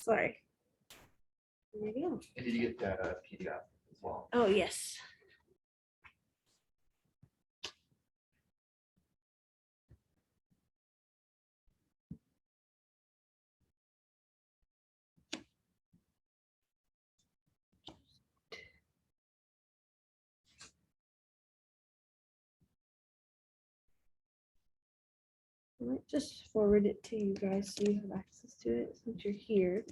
Sorry. There we go. And did you get that PDF as well? Oh, yes. I might just forward it to you guys so you have access to it since you're here.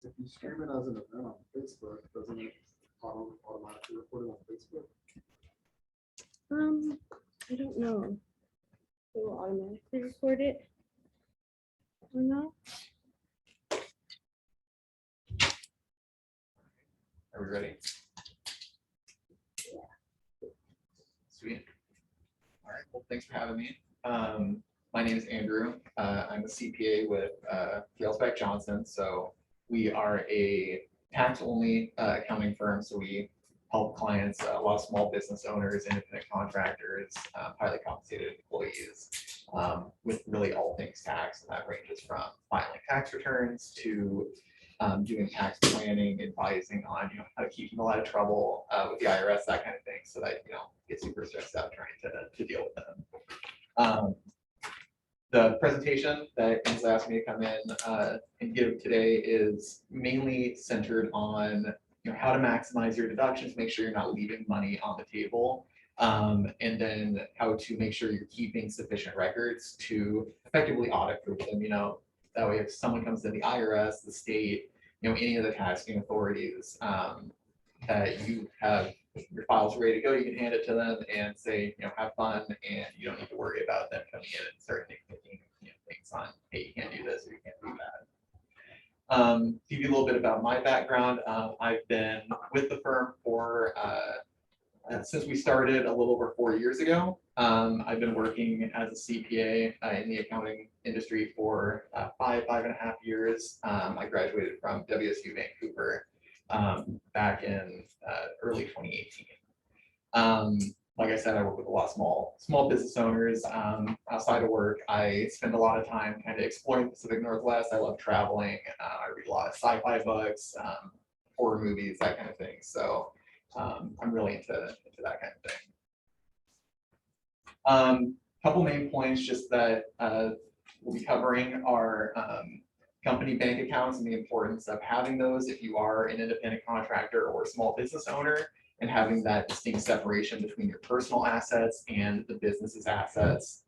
If you stream it as an event on Facebook, doesn't it automatically report it on Facebook? I don't know. It will automatically record it or not. Are we ready? Sweet. All right. Well, thanks for having me. My name is Andrew. I'm a CPA with Beck Johnson. So we are a tax-only accounting firm. So we help clients, a lot of small business owners, independent contractors, highly compensated employees with really all things tax. And that ranges from filing tax returns to doing tax planning, advising on how to keep people out of trouble with the IRS, that kind of thing, so that get super stressed out trying to deal with them. The presentation that Ainsley asked me to come in and give today is mainly centered on how to maximize your deductions, make sure you're not leaving money on the table, and then how to make sure you're keeping sufficient records to effectively audit proof them. That way, if someone comes to the IRS, the state, any of the taxing authorities, that you have your files ready to go, you can hand it to them and say, have fun, and you don't need to worry about them coming in and start thinking things on, hey, you can't do this or you can't do that. Give you a little bit about my background. I've been with the firm for since we started a little over 4 years ago. I've been working as a CPA in the accounting industry for 5.5 years. I graduated from WSU Vancouver back in early 2018. Like I said, I work with a lot of small business owners. Outside of work, I spend a lot of time kind of exploring the Pacific Northwest. I love traveling. I read a lot of sci-fi books, horror movies, that kind of thing. So I'm really into that kind of thing. Couple main points just that we'll be covering are company bank accounts and the importance of having those if you are an independent contractor or a small business owner, and having that distinct separation between your personal assets and the business's assets.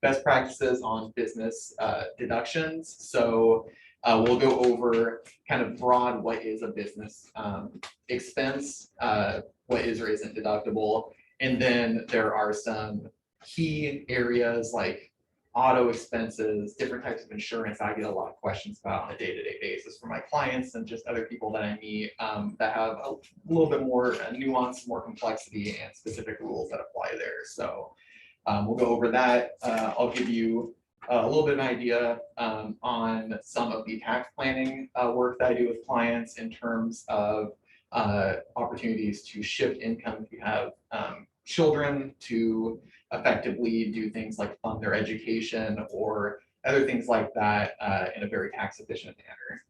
Best practices on business deductions. So we'll go over kind of broad what is a business expense, what is or isn't deductible. And then there are some key areas like auto expenses, different types of insurance I get a lot of questions about on a day-to-day basis from my clients and just other people that I meet that have a little bit more nuance, more complexity, and specific rules that apply there. So we'll go over that. I'll give you a little bit of an idea on some of the tax planning work that I do with clients in terms of opportunities to shift income if you have children, to effectively do things like fund their education or other things like that in a very tax efficient manner.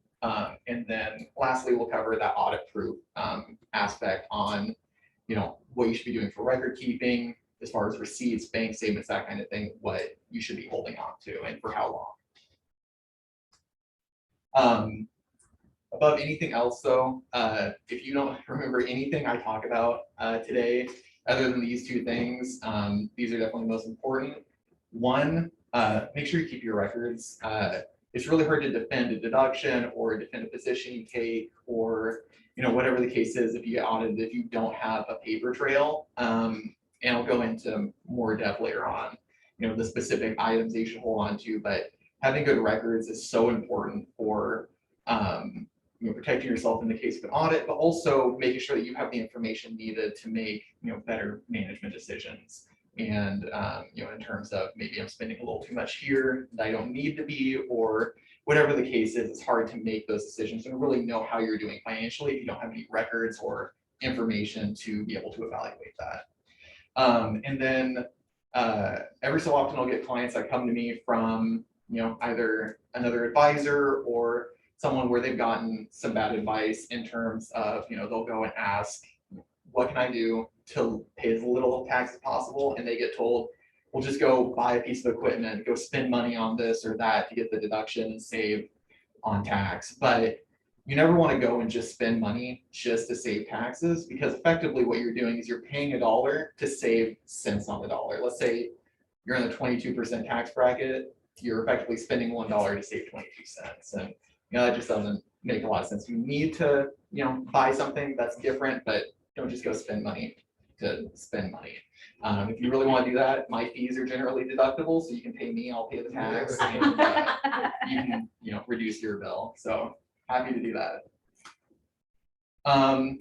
And then lastly, we'll cover that audit proof aspect on what you should be doing for record keeping, as far as receipts, bank statements, that kind of thing, what you should be holding on to and for how long. Above anything else though, if you don't remember anything I talk about today, other than these two things, these are definitely most important. One, make sure you keep your records. It's really hard to defend a deduction or defend a position you take, or whatever the case is if you get audited, if you don't have a paper trail. And I'll go into more depth later on, the specific items that you should hold on to, but having good records is so important for protecting yourself in the case of an audit, but also making sure that you have the information needed to make better management decisions. And in terms of maybe I'm spending a little too much here that I don't need to be, or whatever the case is, it's hard to make those decisions and really know how you're doing financially if you don't have any records or information to be able to evaluate that. And then every so often I'll get clients that come to me from, either another advisor or someone where they've gotten some bad advice in terms of, they'll go and ask, what can I do to pay as little tax as possible? And they get told, well, just go buy a piece of equipment, go spend money on this or that to get the deduction and save on tax. But you never want to go and just spend money just to save taxes, because effectively what you're doing is you're paying $1 to save cents on the dollar. Let's say you're in the 22% tax bracket, you're effectively spending $1 to save 22 cents. And that just doesn't make a lot of sense. You need to, buy something that's different, but don't just go spend money to spend money. If you really want to do that, my fees are generally deductible, so you can pay me, I'll pay the tax, and you can, reduce your bill. So happy to do that. One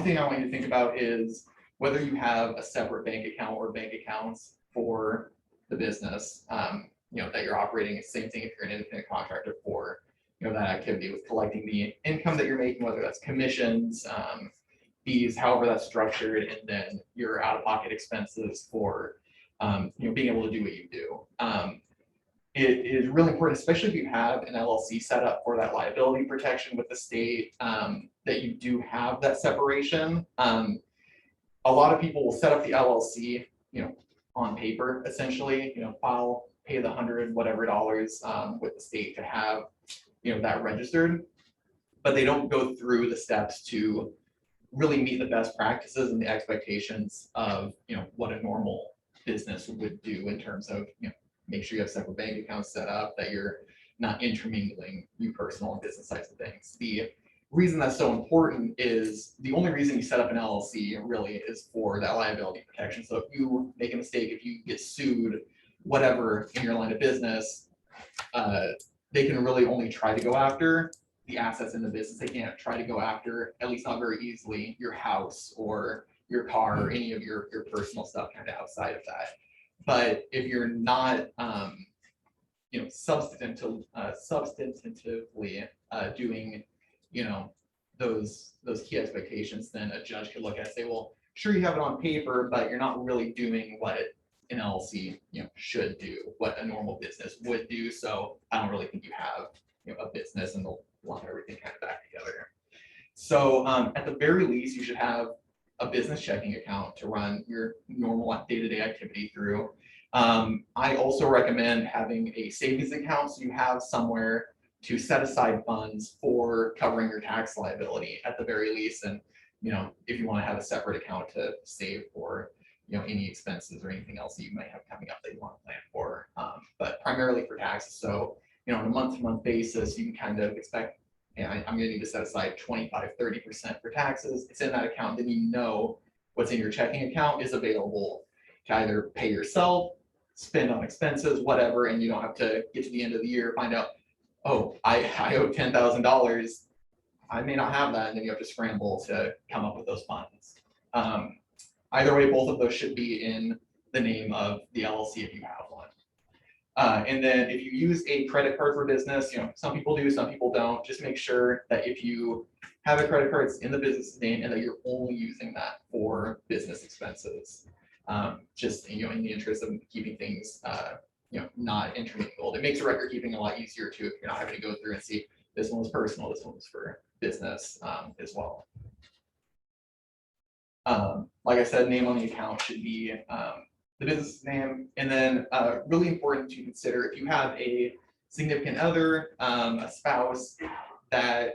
thing I want you to think about is whether you have a separate bank account or bank accounts for the business, that you're operating. Same thing if you're an independent contractor for, that activity with collecting the income that you're making, whether that's commissions, fees, however that's structured, and then your out-of-pocket expenses for, being able to do what you do. It is really important, especially if you have an LLC set up for that liability protection with the state, that you do have that separation. A lot of people will set up the LLC, on paper, essentially, file, pay the $100 whatever dollars with the state to have, that registered, but they don't go through the steps to really meet the best practices and the expectations of, what a normal business would do in terms of, make sure you have separate bank accounts set up, that you're not intermingling your personal and business sides of things. The reason that's so important is the only reason you set up an LLC really is for that liability protection. So if you make a mistake, if you get sued, whatever in your line of business, they can really only try to go after the assets in the business. They can't try to go after, at least not very easily, your house or your car or any of your personal stuff kind of outside of that. But if you're not, substantively doing, those key expectations, then a judge could look at it and say, well, sure, you have it on paper, but you're not really doing what an LLC, should do, what a normal business would do. So I don't really think you have, a business, and they'll lump everything kind of back together. So at the very least, you should have a business checking account to run your normal day-to-day activity through. I also recommend having a savings account, so you have somewhere to set aside funds for covering your tax liability at the very least. And, if you want to have a separate account to save for, any expenses or anything else that you might have coming up that you want to plan for, but primarily for taxes. So, on a month-to-month basis, you can kind of expect, I'm going to need to set aside 25-30% for taxes. It's in that account. Then what's in your checking account is available to either pay yourself, spend on expenses, whatever, and you don't have to get to the end of the year, find out, oh, I owe $10,000. I may not have that, and then you have to scramble to come up with those funds. Either way, both of those should be in the name of the LLC if you have one. And then if you use a credit card for business, some people do, some people don't. Just make sure that if you have a credit card, it's in the business name and that you're only using that for business expenses. Just, in the interest of keeping things, not intermingled. It makes a record keeping a lot easier too, if you're not having to go through and see this one was personal, this one was for business as well. Like I said, name on the account should be the business name. And then really important to consider, if you have a significant other, a spouse that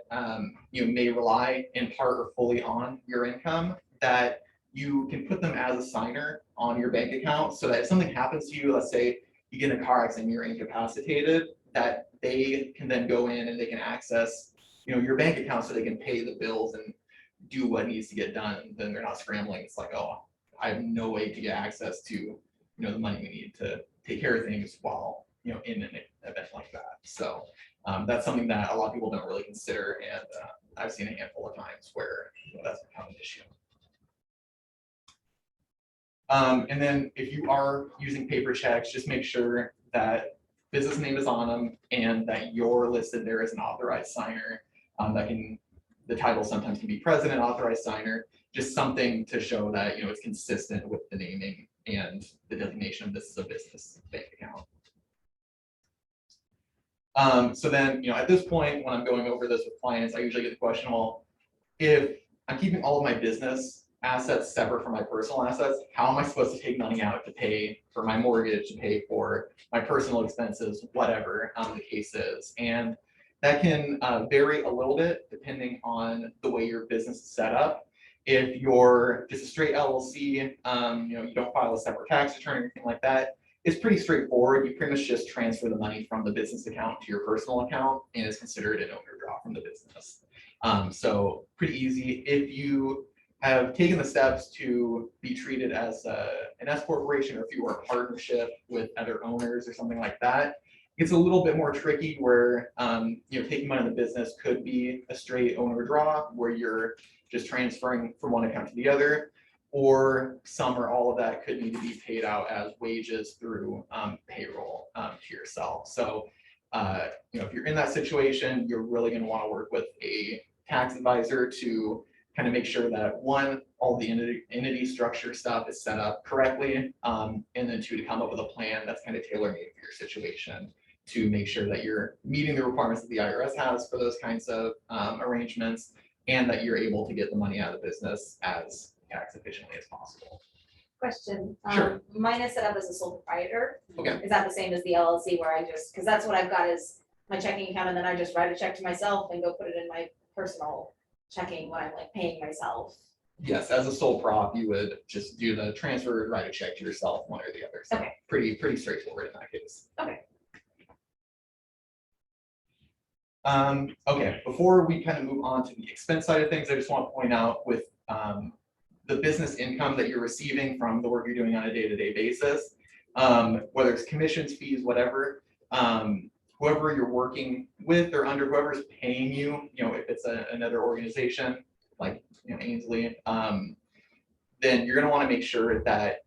may rely in part or fully on your income, that you can put them as a signer on your bank account, so that if something happens to you, let's say you get in a car accident, you're incapacitated, that they can then go in and they can access your bank account so they can pay the bills and do what needs to get done. Then they're not scrambling. It's like, oh, I have no way to get access to the money we need to take care of things while in an event like that. So that's something that a lot of people don't really consider, and I've seen a handful of times where that's become an issue. And then if you are using paper checks, just make sure that business name is on them and that you're listed there as an authorized signer that can the title sometimes can be president, authorized signer, just something to show that, it's consistent with the naming and the designation of this as a business bank account. So then, at this point, when I'm going over this with clients, I usually get the question, well, if I'm keeping all of my business assets separate from my personal assets, how am I supposed to take money out to pay for my mortgage, to pay for my personal expenses, whatever the case is? And that can vary a little bit depending on the way your business is set up. If you're just a straight LLC, you don't file a separate tax return or anything like that, it's pretty straightforward. You pretty much just transfer the money from the business account to your personal account, and it's considered an overdraw from the business. So pretty easy. If you have taken the steps to be treated as an S corporation, or if you are a partnership with other owners or something like that, it's a little bit more tricky where taking money in the business could be a straight owner draw where you're just transferring from one account to the other, or some or all of that could need to be paid out as wages through payroll to yourself. So if you're in that situation, you're really going to want to work with a tax advisor to kind of make sure that, one, all the entity structure stuff is set up correctly, and then two, to come up with a plan that's kind of tailor-made for your situation to make sure that you're meeting the requirements that the IRS has for those kinds of arrangements, and that you're able to get the money out of the business as tax efficiently as possible. Question. Sure. Mine is set up as a sole proprietor. Okay. Is that the same as the LLC where I just, because that's what I've got is my checking account, and then I just write a check to myself and go put it in my personal checking when I'm like paying myself. Yes, as a sole prop, you would just do the transfer, write a check to yourself, one or the other. So Okay. pretty straightforward in that case. Okay. Okay, before we kind of move on to the expense side of things, I just want to point out with the business income that you're receiving from the work you're doing on a day-to-day basis, whether it's commissions, fees, whatever, whoever you're working with or under, whoever's paying you, if it's another organization like Ainsley, then you're going to want to make sure that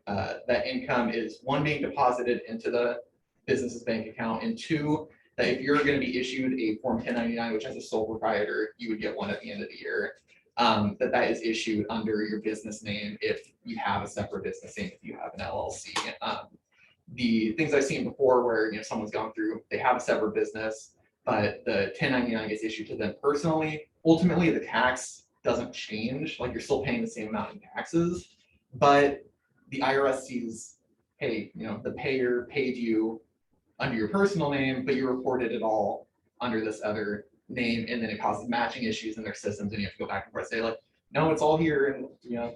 that income is, one, being deposited into the business's bank account, and two, that if you're going to be issued a Form 1099, which as a sole proprietor, you would get one at the end of the year, that is issued under your business name if you have a separate business name, if you have an LLC. The things I've seen before where someone's gone through, they have a separate business, but the 1099 gets issued to them personally. Ultimately, the tax doesn't change, like you're still paying the same amount in taxes, but the IRS sees, hey, the payer paid you under your personal name, but you reported it all under this other name, and then it causes matching issues in their systems, and you have to go back and forth, say like, no, it's all here, and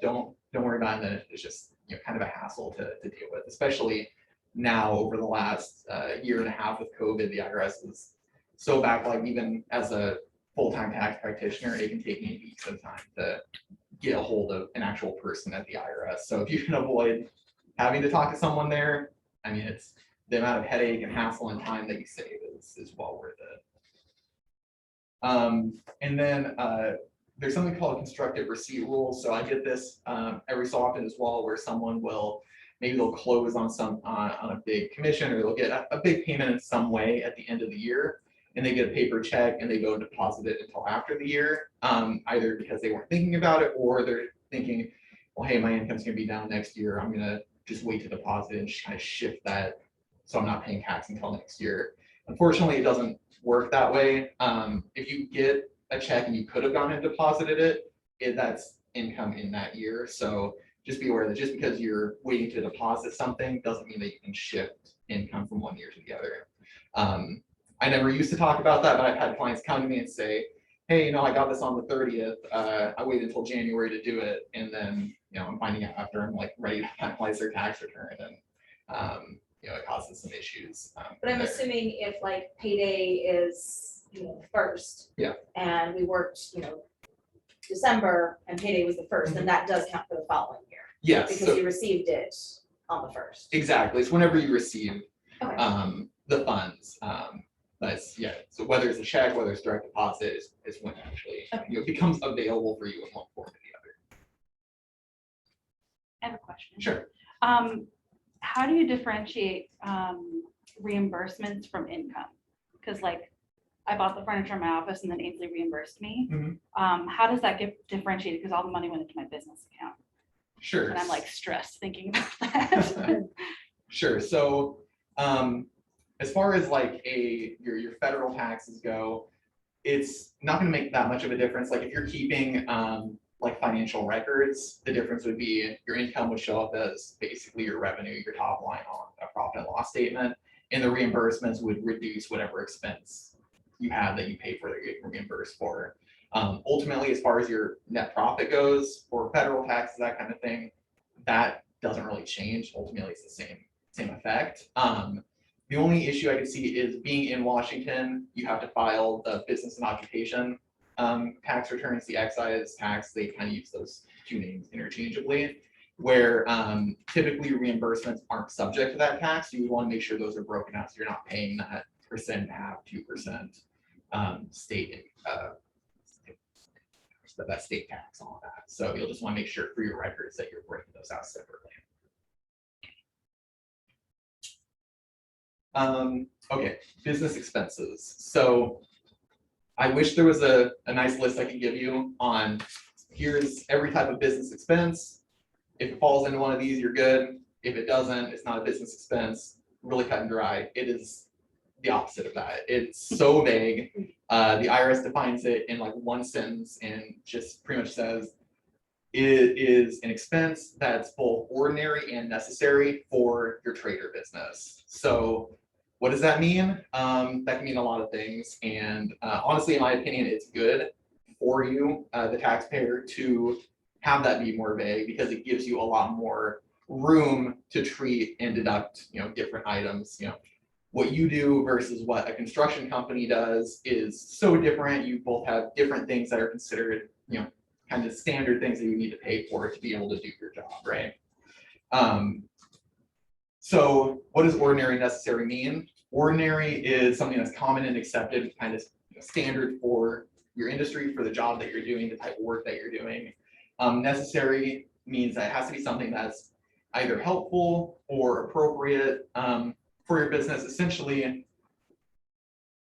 don't worry about it. And then it's just kind of a hassle to deal with, especially now over the last year and a half with COVID. The IRS is so backlogged. Even as a full-time tax practitioner, it can take me weeks of time to get a hold of an actual person at the IRS. So if you can avoid having to talk to someone there, I mean, it's the amount of headache and hassle and time that you save is well worth it. And then there's something called a constructive receipt rule. So I get this every so often as well, where someone will, maybe they'll close on on a big commission, or they'll get a big payment in some way at the end of the year, and they get a paper check and they go and deposit it until after the year, either because they weren't thinking about it, or they're thinking, well, hey, my income's gonna be down next year, I'm gonna just wait to deposit and just kind of shift that so I'm not paying tax until next year. Unfortunately, it doesn't work that way. If you get a check and you could have gone and deposited it, that's income in that year. So just be aware that just because you're waiting to deposit something doesn't mean that you can shift income from one year to the other. I never used to talk about that, but I've had clients come to me and say, hey, I got this on the 30th. I waited until January to do it. And then, I'm finding out after I'm like ready to finalize their tax return, and it causes some issues. But I'm assuming if like payday is, first. Yeah. And we worked, December and payday was the first, then that does count for the following year. Yes. Because So you received it on the first. exactly. It's whenever you receive Okay. the funds. But yeah, so whether it's a check, whether it's direct deposit, is when it actually Okay. becomes available for you in one form or the other. I have a question. Sure. How do you differentiate reimbursements from income? Because like I bought the furniture in my office and then Ainsley reimbursed me. Mhm. How does that get differentiated? Because all the money went into my business account. Sure. And I'm like stressed thinking about that. Sure. So, as far as like your federal taxes go, it's not going to make that much of a difference. Like if you're keeping like financial records, the difference would be your income would show up as basically your revenue, your top line on a profit and loss statement, and the reimbursements would reduce whatever expense you have that you pay for that you get reimbursed for. Ultimately, as far as your net profit goes, for federal taxes, that kind of thing, that doesn't really change. Ultimately, it's the same effect. The only issue I could see is being in Washington, you have to file the business and occupation tax returns, the excise tax. They kind of use those two names interchangeably, where typically reimbursements aren't subject to that tax. You would want to make sure those are broken out so you're not paying that 1.5%, 2% state that state tax on that. So you'll just want to make sure for your records that you're breaking those out separately. Okay, business expenses. So I wish there was a nice list I could give you on here's every type of business expense. If it falls into one of these, you're good. If it doesn't, it's not a business expense. Really cut and dry. It is the opposite of that. It's so vague. The IRS defines it in like one sentence and just pretty much says it is an expense that's both ordinary and necessary for your trade or business. So what does that mean? That can mean a lot of things. And honestly, in my opinion, it's good for you, the taxpayer, to have that be more vague because it gives you a lot more room to treat and deduct, different items. What you do versus what a construction company does is so different. You both have different things that are considered, kind of standard things that you need to pay for to be able to do your job, right? So what does ordinary and necessary mean? Ordinary is something that's common and accepted, kind of standard for your industry, for the job that you're doing, the type of work that you're doing. Necessary means that it has to be something that's either helpful or appropriate for your business. Essentially,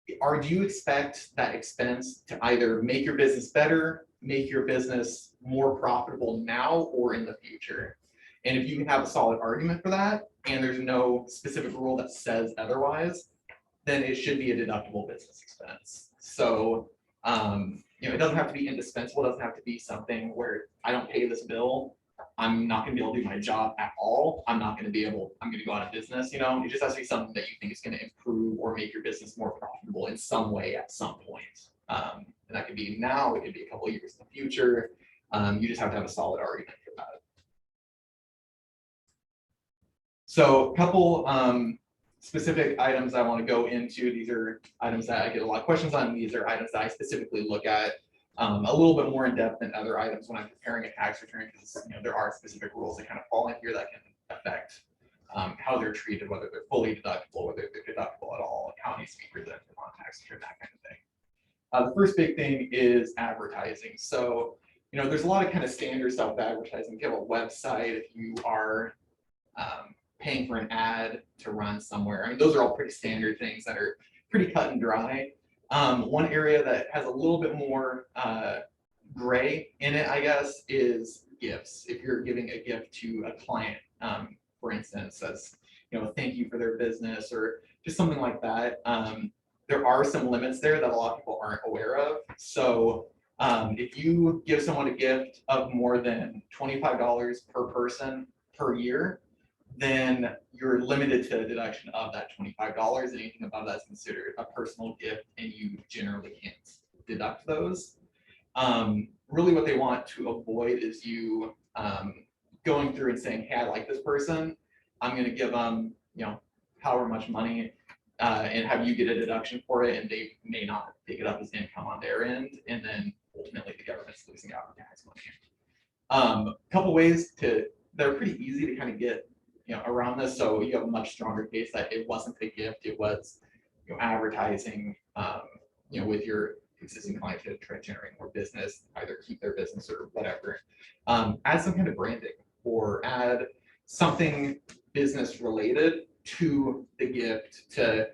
do you expect that expense to either make your business better, make your business more profitable now or in the future? And if you can have a solid argument for that, and there's no specific rule that says otherwise, then it should be a deductible business expense. So, it doesn't have to be indispensable. It doesn't have to be something where I don't pay this bill, I'm not going to be able to do my job at all. I'm going to go out of business. It just has to be something that you think is going to improve or make your business more profitable in some way at some point. And that could be now, it could be a couple of years in the future. You just have to have a solid argument for that. So a couple specific items I want to go into. These are items that I get a lot of questions on. These are items that I specifically look at a little bit more in depth than other items when I'm preparing a tax return, because there are specific rules that kind of fall in here that can affect how they're treated, whether they're fully deductible, whether they're deductible at all, how it needs to be presented on a tax return, that kind of thing. The first big thing is advertising. So, there's a lot of kind of standard stuff with advertising. If you have a website, if you are paying for an ad to run somewhere, those are all pretty standard things that are pretty cut and dry. One area that has a little bit more gray in it, I guess, is gifts. If you're giving a gift to a client, for instance, as thank you for their business or just something like that, there are some limits there that a lot of people aren't aware of. So if you give someone a gift of more than $25 per person per year, then you're limited to a deduction of that $25, and anything above that is considered a personal gift, and you generally can't deduct those. Really what they want to avoid is you going through and saying, hey, I like this person, I'm going to give them, however much money, and have you get a deduction for it, and they may not pick it up as income on their end, and then ultimately the government's losing out on tax money. A couple ways that are pretty easy to kind of get around this. So you have a much stronger case that it wasn't a gift, it was advertising with your existing client to try to generate more business, either keep their business or whatever. Add some kind of branding or add something business related to the gift to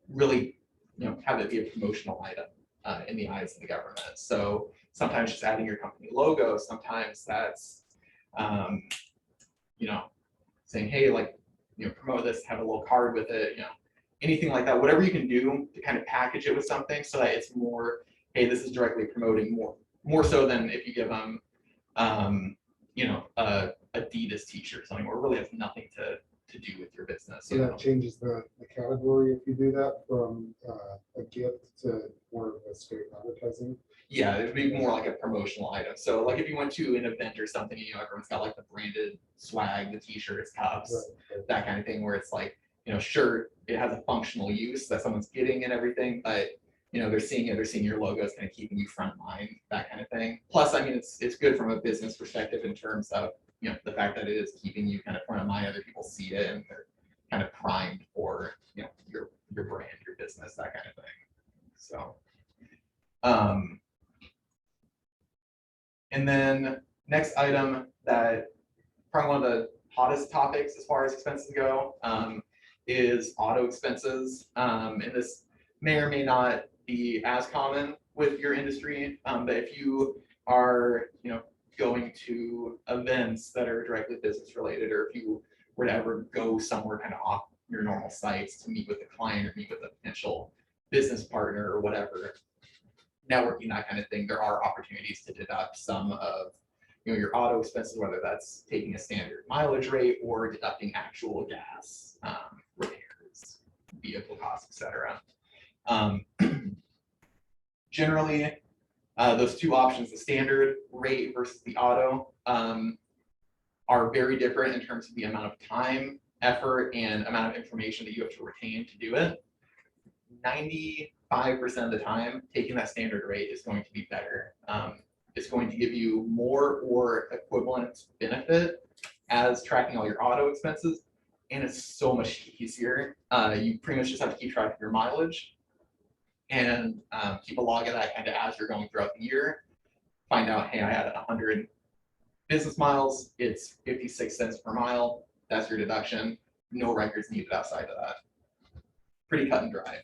really have it be a promotional item in the eyes of the government. So sometimes just adding your company logo, sometimes that's, saying, hey, promote this, have a little card with it, anything like that, whatever you can do to kind of package it with something so that it's more, hey, this is directly promoting more so than if you give them, a Adidas t-shirt, something where it really has nothing to do with your business. So that changes the category if you do that from a gift to more of a straight advertising. Yeah, it'd be more like a promotional item. So like if you went to an event or something, everyone's got like the branded swag, the t-shirts, cups, Right. that kind of thing, where it's like, sure, it has a functional use that someone's getting and everything, but they're seeing your logo is kind of keeping you front of mind, that kind of thing. Plus, I mean, it's good from a business perspective in terms of, the fact that it is keeping you kind of front of mind, other people see it and they're kind of primed for, your brand, your business, that kind of thing. So, and then next item that probably one of the hottest topics as far as expenses go is auto expenses. And this may or may not be as common with your industry, but if you are, going to events that are directly business related, or if you were to ever go somewhere kind of off your normal sites to meet with a client or meet with a potential business partner or whatever, networking, that kind of thing, there are opportunities to deduct some of your auto expenses, whether that's taking a standard mileage rate or deducting actual gas, repairs, vehicle costs, etc. Generally, those two options, the standard rate versus the auto, are very different in terms of the amount of time, effort, and amount of information that you have to retain to do it. 95% of the time, taking that standard rate is going to be better. It's going to give you more or equivalent benefit as tracking all your auto expenses, and it's so much easier. You pretty much just have to keep track of your mileage and keep a log of that kind of as you're going throughout the year. Find out, hey, I had 100 business miles, it's 56 cents per mile, that's your deduction. No records needed outside of that. Pretty cut and dry.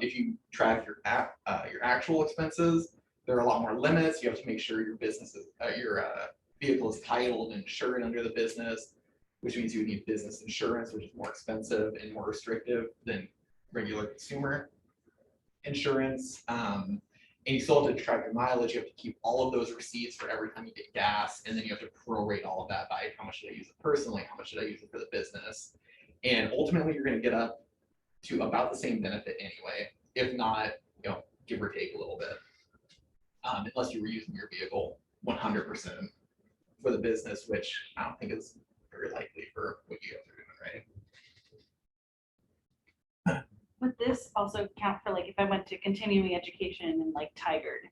If you track your actual expenses, there are a lot more limits. You have to make sure your business is, your vehicle is titled and insured under the business, which means you would need business insurance, which is more expensive and more restrictive than regular consumer insurance. And you still have to track your mileage. You have to keep all of those receipts for every time you get gas, and then you have to prorate all of that by how much did I use it personally, how much did I use it for the business, and ultimately you're going to get up to about the same benefit anyway, if not, give or take a little bit, unless you were using your vehicle 100% for the business, which I don't think is very likely for what you guys are doing, right? Would this also count for like if I went to continuing education and like Tigard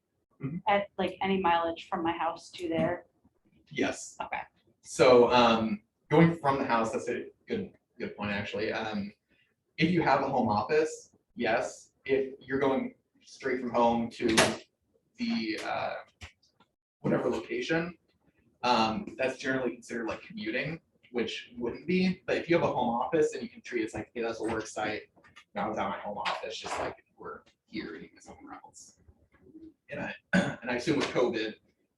at like any mileage from my house to there? Yes. Okay. So going from the house, that's a good point actually. If you have a home office, yes. If you're going straight from home to the whatever location, that's generally considered like commuting, which wouldn't be. But if you have a home office and you can treat it as like, hey, that's a work site. I was at my home office, just like if you were here and you were somewhere else. And I assume with COVID,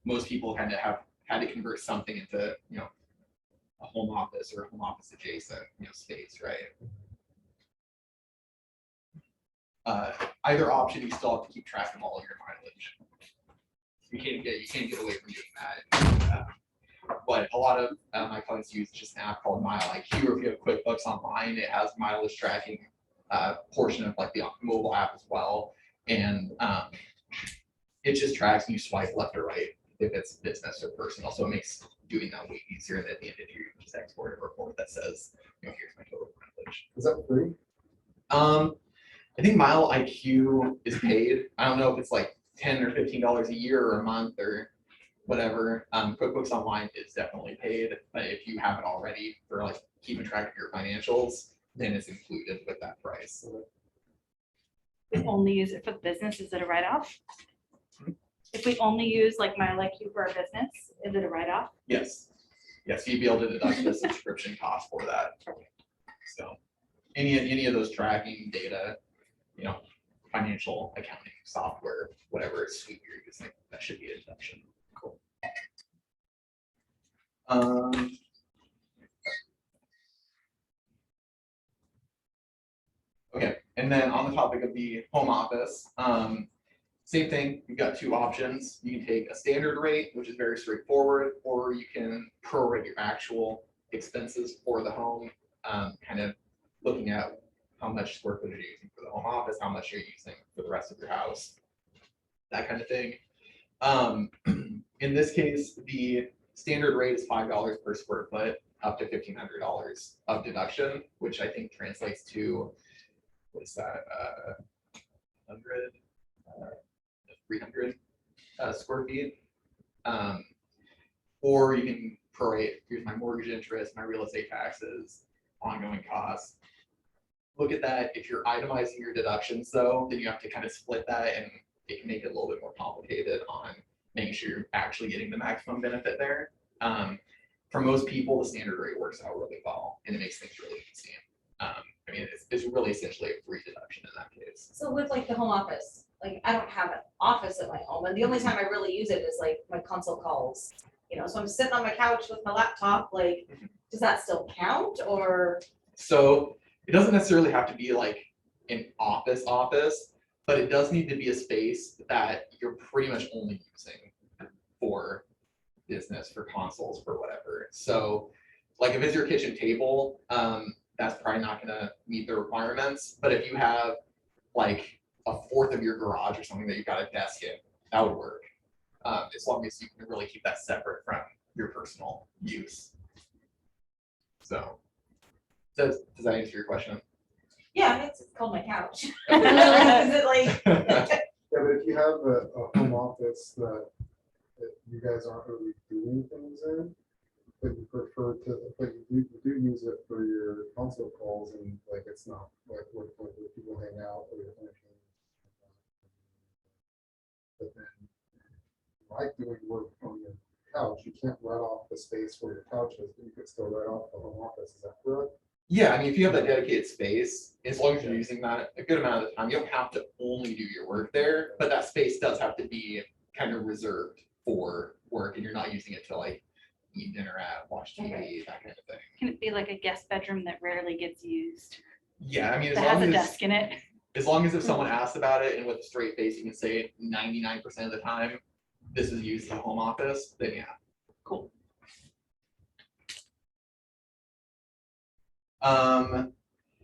most people kind of have had to convert something into, a home office or a home office adjacent, space, right? Either option, you still have to keep track of all of your mileage. You can't get away from doing that. But a lot of my clients use just an app called MileIQ, or if you have QuickBooks Online, it has mileage tracking portion of like the mobile app as well, and it just tracks and you swipe left or right if it's business or personal, so it makes doing that way easier. And at the end of the year, you just export a report that says, here's my total mileage. Is that free? I think MileIQ is paid. I don't know if it's like $10 or $15 a year or a month or whatever. QuickBooks Online is definitely paid, but if you have it already for like keeping track of your financials, then it's included with that price. We only use it for the business, is it a write-off? If we only use like MileIQ for our business, is it a write-off? Yes. Yes, you'd be able to deduct the subscription cost for that. So any of those tracking data financial accounting software, whatever suite you're using, that should be a deduction. Cool. Okay, and then on the topic of the home office, same thing, you've got two options. You can take a standard rate, which is very straightforward, or you can prorate your actual expenses for the home, kind of looking at how much square footage you're using for the home office, how much you're using for the rest of your house, that kind of thing. In this case, the standard rate is $5 per square foot, up to $1,500 of deduction, which I think translates to, what is that, 300 square feet. Or you can prorate, here's my mortgage interest, my real estate taxes, ongoing costs. Look at that. If you're itemizing your deductions though, then you have to kind of split that, and it can make it a little bit more complicated on making sure you're actually getting the maximum benefit there. For most people, the standard rate works out really well, and it makes things really easy. I mean, it's really essentially a free deduction in that case. So with like the home office, like I don't have an office at my home, and the only time I really use it is like my console calls. So I'm sitting on my couch with my laptop, like, does that still count or? So it doesn't necessarily have to be like an office, but it does need to be a space that you're pretty much only using for business, for consoles, for whatever. So like if it's your kitchen table, that's probably not gonna meet the requirements. But if you have like a fourth of your garage or something that you've got a desk in, that would work. As long as you can really keep that separate from your personal use. So does that answer your question? Yeah, it's called my couch. Is Okay. it like? Yeah, but if you have a home office that you guys aren't really doing things in, but you prefer to, but you do use it for your console calls, and like it's not like where people hang out or anything. But then like doing work on your couch, you can't write off the space where your couch is, but you could still write off the home office. Is that correct? Yeah, I mean, if you have that dedicated space, as long as you're using that a good amount of the time, you don't have to only do your work there, but that space does have to be kind of reserved for work, and you're not using it to like eat dinner at, watch TV, Okay. that kind of thing. Can it be like a guest bedroom that rarely gets used, Yeah, I mean, as that has long a as, desk in it? as long as if someone asks about it and with a straight face, you can say 99% of the time, this is used as a home office, then yeah. Cool.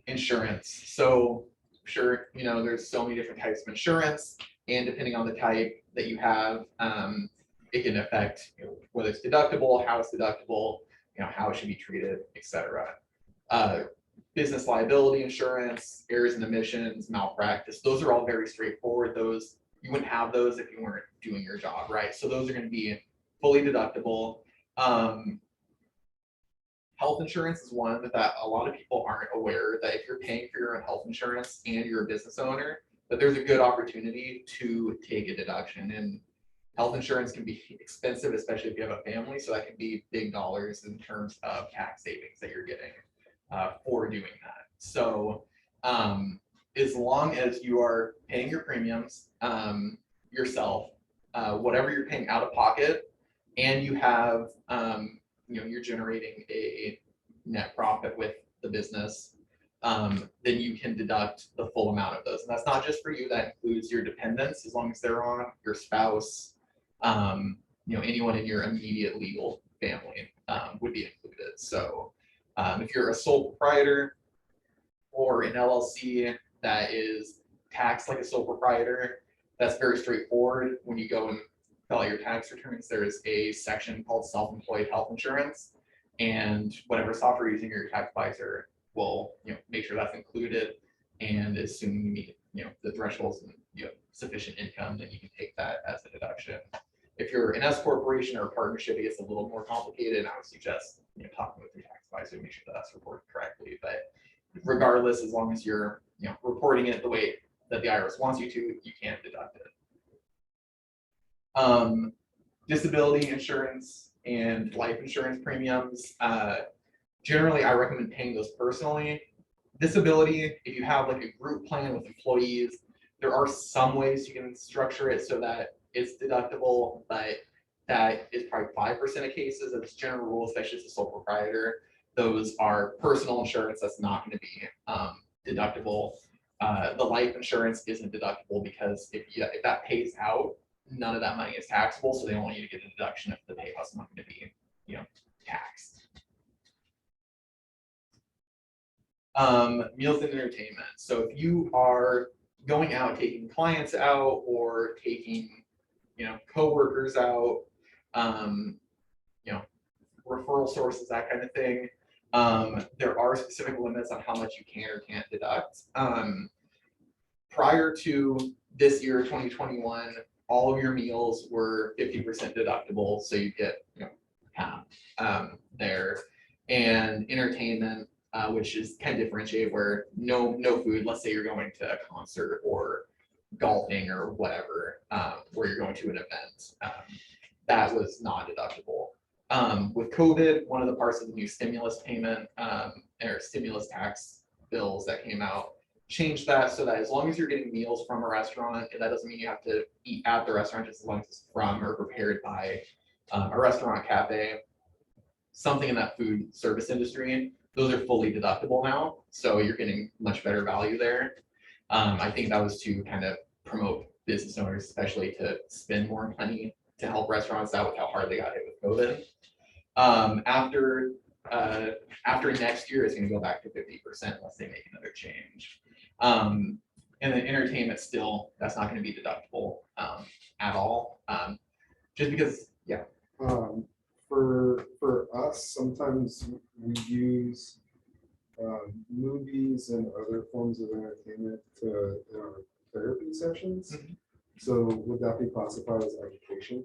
Insurance. So sure, there's so many different types of insurance, and depending on the type that you have, it can affect whether it's deductible, how it's deductible, how it should be treated, etc. Business liability insurance, errors and omissions, malpractice, those are all very straightforward. Those, you wouldn't have those if you weren't doing your job, right? So those are going to be fully deductible. Health insurance is one that a lot of people aren't aware that if you're paying for your own health insurance and you're a business owner, that there's a good opportunity to take a deduction. And health insurance can be expensive, especially if you have a family. So that can be big dollars in terms of tax savings that you're getting for doing that. So as long as you are paying your premiums yourself, whatever you're paying out of pocket, and you have you're generating a net profit with the business, then you can deduct the full amount of those. And that's not just for you, that includes your dependents, as long as they're on, your spouse, anyone in your immediate legal family would be included. So if you're a sole proprietor or an LLC that is taxed like a sole proprietor, that's very straightforward. When you go and fill out your tax returns, there is a section called self-employed health insurance, and whatever software you're using, your tax advisor will make sure that's included. And as soon as you meet the thresholds and you have sufficient income, then you can take that as a deduction. If you're an S corporation or a partnership, it gets a little more complicated. I would suggest talking with your tax advisor to make sure that that's reported correctly. But regardless, as long as you're reporting it the way that the IRS wants you to, you can deduct it. Disability insurance and life insurance premiums. Generally, I recommend paying those personally. disability, if you have like a group plan with employees, there are some ways you can structure it so that it's deductible, but that is probably 5% of cases. That's general rule, especially as a sole proprietor. Those are personal insurance that's not going to be deductible. The life insurance isn't deductible because if that pays out, none of that money is taxable, so they don't want you to get a deduction if the payout's not going to be, taxed. Meals and entertainment. So if you are going out, taking clients out, or taking, coworkers out, referral sources, that kind of thing, there are specific limits on how much you can or can't deduct. Prior to this year, 2021, all of your meals were 50% deductible, so you get, half there. And entertainment, which is kind of differentiated, where no food. Let's say you're going to a concert or golfing or whatever, where you're going to an event, that was not deductible. With COVID, one of the parts of the new stimulus payment or stimulus tax bills that came out changed that so that as long as you're getting meals from a restaurant, and that doesn't mean you have to eat at the restaurant, just as long as it's from or prepared by a restaurant, cafe, something in that food service industry, those are fully deductible now. So you're getting much better value there. I think that was to kind of promote business owners, especially to spend more money to help restaurants out with how hard they got hit with COVID. After next year, it's going to go back to 50% unless they make another change. And then entertainment still, that's not going to be deductible at all. Just because, yeah. For us, sometimes we use movies and other forms of entertainment in our therapy sessions. Mm-hmm. So would that be classified as education?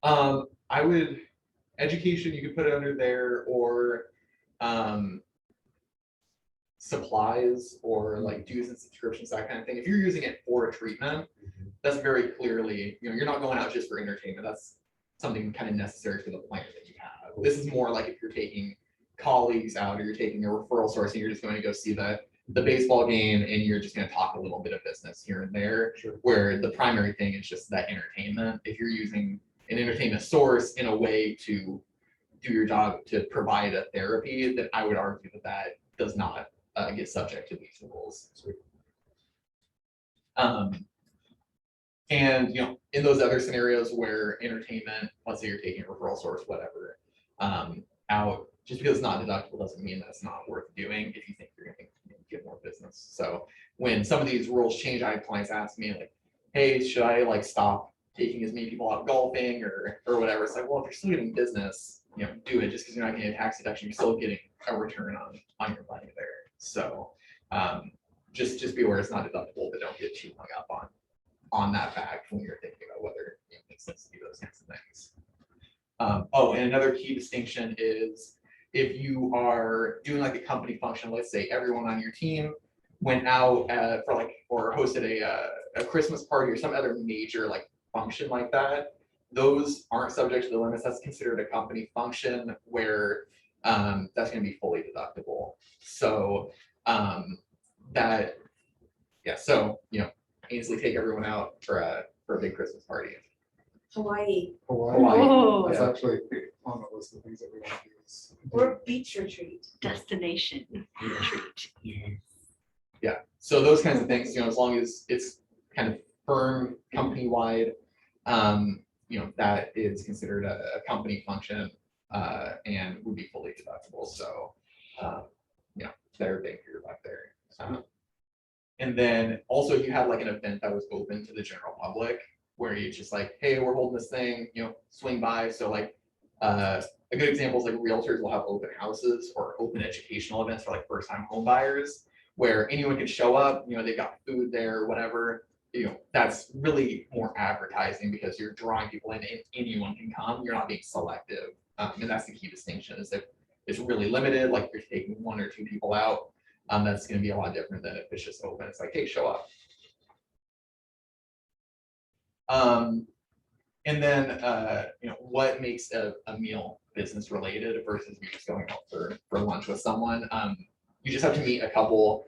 I would, education, you could put it under there, or supplies, or like dues and subscriptions, that kind of thing. If you're using it for a treatment, that's very clearly, you're not going out just for entertainment. That's something kind of necessary for the plan that you have. This is more like if you're taking colleagues out, or you're taking a referral source and you're just going to go see the baseball game, and you're just going to talk a little bit of business here and there. Sure. Where the primary thing is just that entertainment. If you're using an entertainment source in a way to do your job to provide a therapy, then I would argue that does not get subject to these rules. And in those other scenarios where entertainment, let's say you're taking a referral source, whatever, out, just because it's not deductible doesn't mean that's not worth doing if you think you're going to get more business. So when some of these rules change, I have clients ask me like, hey, should I like stop taking as many people out golfing or whatever? It's like, well, if you're still getting business, do it. Just because you're not getting a tax deduction, you're still getting a return on your money there. So just be aware it's not deductible, but don't get too hung up on that fact when you're thinking about whether it makes sense to do those kinds of things. And another key distinction is if you are doing like a company function, let's say everyone on your team went out for like, or hosted a Christmas party or some other major like function like that, those aren't subject to the limits. That's considered a company function where that's going to be fully deductible. So easily take everyone out for a big Christmas party. Hawaii Hawaii. Oh. That's Yeah. actually on the list of things that we want to do. or beach retreat. Destination retreat. Yes. Yeah, so those kinds of things, as long as it's kind of firm company-wide, that is considered a company function and would be fully deductible. So, better bang for your buck there. And then also if you had like an event that was open to the general public, where you just like, hey, we're holding this thing, swing by. So like a good example is like realtors will have open houses or open educational events for like first-time home buyers, where anyone can show up, they've got food there, whatever, that's really more advertising because you're drawing people in and anyone can come. You're not being selective. And that's the key distinction, is if it's really limited, like you're taking 1 or 2 people out, that's going to be a lot different than if it's just open. It's like, hey, show up. And then, what makes a meal business related versus you just going out for lunch with someone? you just have to meet a couple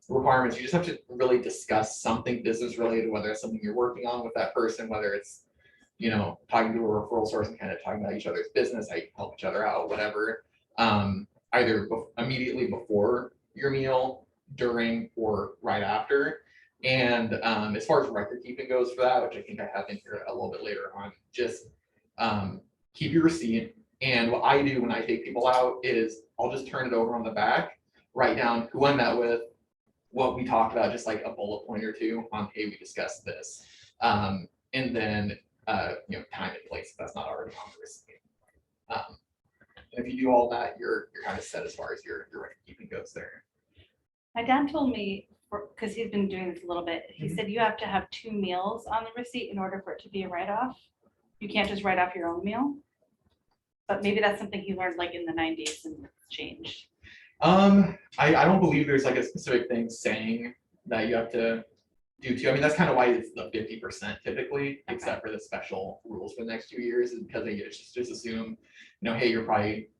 requirements. You just have to really discuss something business related, whether it's something you're working on with that person, whether it's, you know, talking to a referral source and kind of talking about each other's business, how you can help each other out, whatever. Either immediately before your meal, during, or right after. And as far as record keeping goes for that, which I think I have in here a little bit later on, just keep your receipt. And what I do when I take people out is I'll just turn it over on the back, write down who I met with, what we talked about, just like a bullet point or two on, hey, we discussed this. And then, you know, time and place if that's not already on the receipt. And if you do all that, you're kind of set as far as your record keeping goes there. My dad told me, because he's been doing this a little bit, he Mhm. said you have to have 2 meals on the receipt in order for it to be a write-off. You can't just write off your own meal. But maybe that's something he learned like in the 90s and it's changed. I don't believe there's like a specific thing saying that you have to do two. I mean, that's kind of why it's the 50% typically, except for the special rules for the next 2 years, is because they just assume, you know, hey, you're probably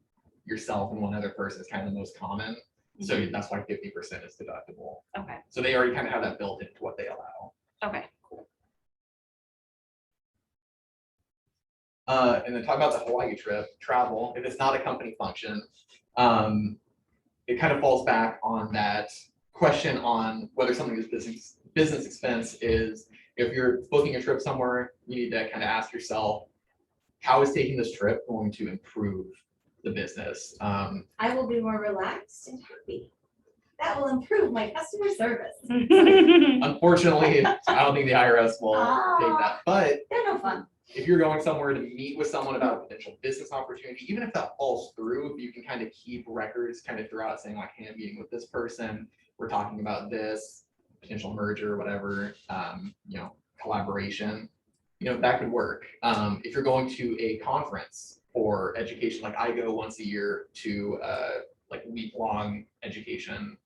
yourself and one other person is kind of the most common. So that's why 50% is deductible. Okay, So they already kind of have that built into what they allow. okay, cool. And then talk about the Hawaii trip, travel, if it's not a company function, it kind of falls back on that question on whether something is business expense is, if you're booking a trip somewhere, you need to kind of ask yourself, how is taking this trip going to improve the business? I will be more relaxed and happy. That will improve my customer service. Unfortunately, I don't think the IRS will take that, but They're no fun. if you're going somewhere to meet with someone about a potential business opportunity, even if that falls through, if you can kind of keep records kind of throughout saying like, hey, I'm meeting with this person, we're talking about this potential merger, whatever, you know, collaboration, you know, that could work. If you're going to a conference for education, like I go once a year to like week-long education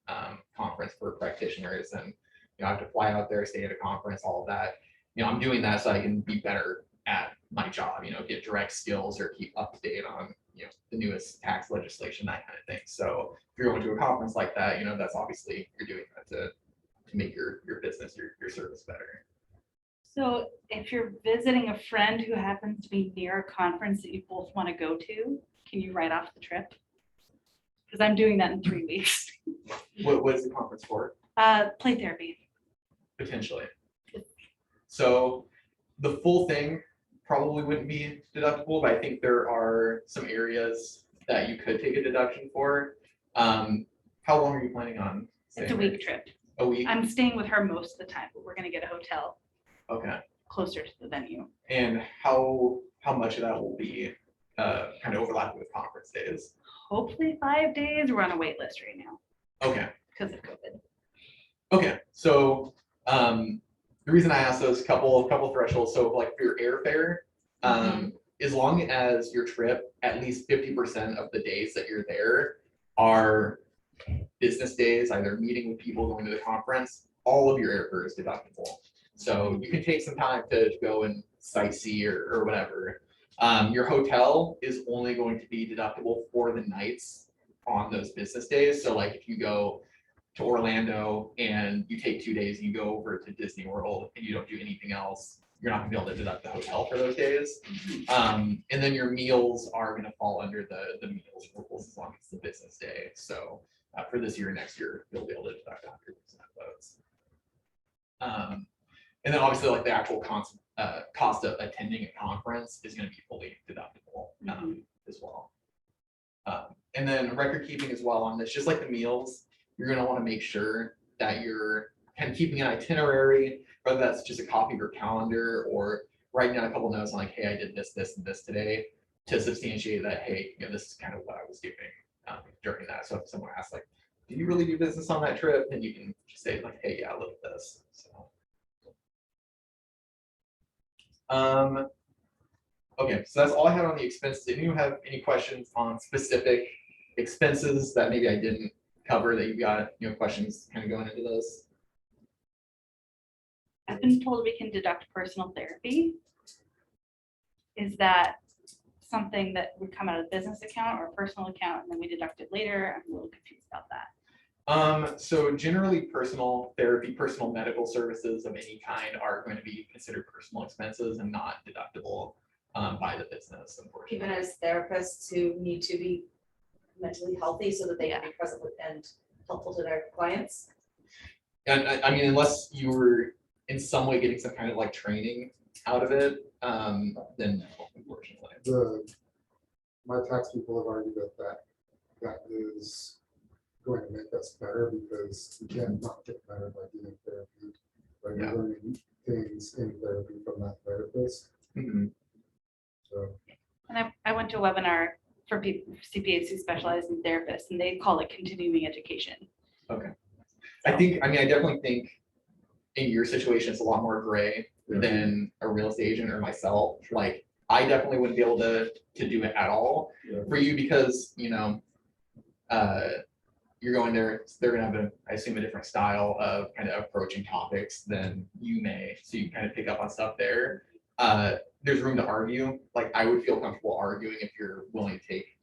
conference for practitioners, and you know, I have to fly out there, stay at a conference, all of that. You know, I'm doing that so I can be better at my job, you know, get direct skills or keep up to date on, you know, the newest tax legislation, that kind of thing. So if you're going to a conference like that, you know, that's obviously, you're doing that to make your business, your service better. So if you're visiting a friend who happens to be near a conference that you both want to go to, can you write off the trip? Because I'm doing that in 3 weeks. What is the conference for? Play therapy. Potentially. So the full thing probably wouldn't be deductible, but I think there are some areas that you could take a deduction for. How long are you planning on It's a staying week there? trip. A week? I'm staying with her most of the time, but we're gonna get a hotel Okay. closer to the venue. And how much of that will be kind of overlapping with conference days? Hopefully 5 days. We're on a wait list right now Okay. because of COVID. Okay. So the reason I asked those couple thresholds, so like for your airfare, as long as your trip, at least 50% of the days that you're there are business days, either meeting with people, going to the conference, all of your airfare is deductible. So you can take some time to go and sightsee or whatever. Your hotel is only going to be deductible for the nights on those business days. So like if you go to Orlando and you take 2 days, you go over to Disney World and you don't do anything else, you're not gonna be able to deduct the hotel for those days. And then your meals are gonna fall under the meals rules as long as it's the business day. So for this year, next year, you'll be able to deduct 100% of those. And then obviously like the actual cost of attending a conference is gonna be fully deductible as well. And then record keeping as well on this, just like the meals, you're gonna wanna make sure that you're kind of keeping an itinerary, whether that's just a copy of your calendar or writing down a couple notes on like, hey, I did this, this, and this today, to substantiate that, hey, you know, this is kind of what I was doing during that. So if someone asks like, do you really do business on that trip? Then you can just say like, hey, yeah, look at this. So. Okay, so that's all I had on the expenses. Did you have any questions on specific expenses that maybe I didn't cover that you got, you know, questions kind of going into those? I've been told we can deduct personal therapy. Is that something that would come out of the business account or a personal account and then we deduct it later? I'm a little confused about that. So generally personal therapy, personal medical services of any kind are going to be considered personal expenses and not deductible by the business, unfortunately. Even as therapists who need to be mentally healthy so that they can be present with and helpful to their clients. And I mean, unless you were in some way getting some kind of like training out of it, then no, unfortunately. My tax people have argued that is going to make us better because you can't not get better by doing therapy. Like Yeah. you're learning things in therapy from that therapist. Mhm. So And I went to a webinar for people, CPAs who specialize in therapists, and they call it continuing education. Okay. I definitely think in your situation, it's a lot more gray than a real estate agent or myself. Like, I definitely wouldn't be able to do it at all Yeah. for you because, you're going there, they're gonna have I assume a different style of kind of approaching topics than you may. So you kind of pick up on stuff there. There's room to argue. Like, I would feel comfortable arguing if you're willing to take,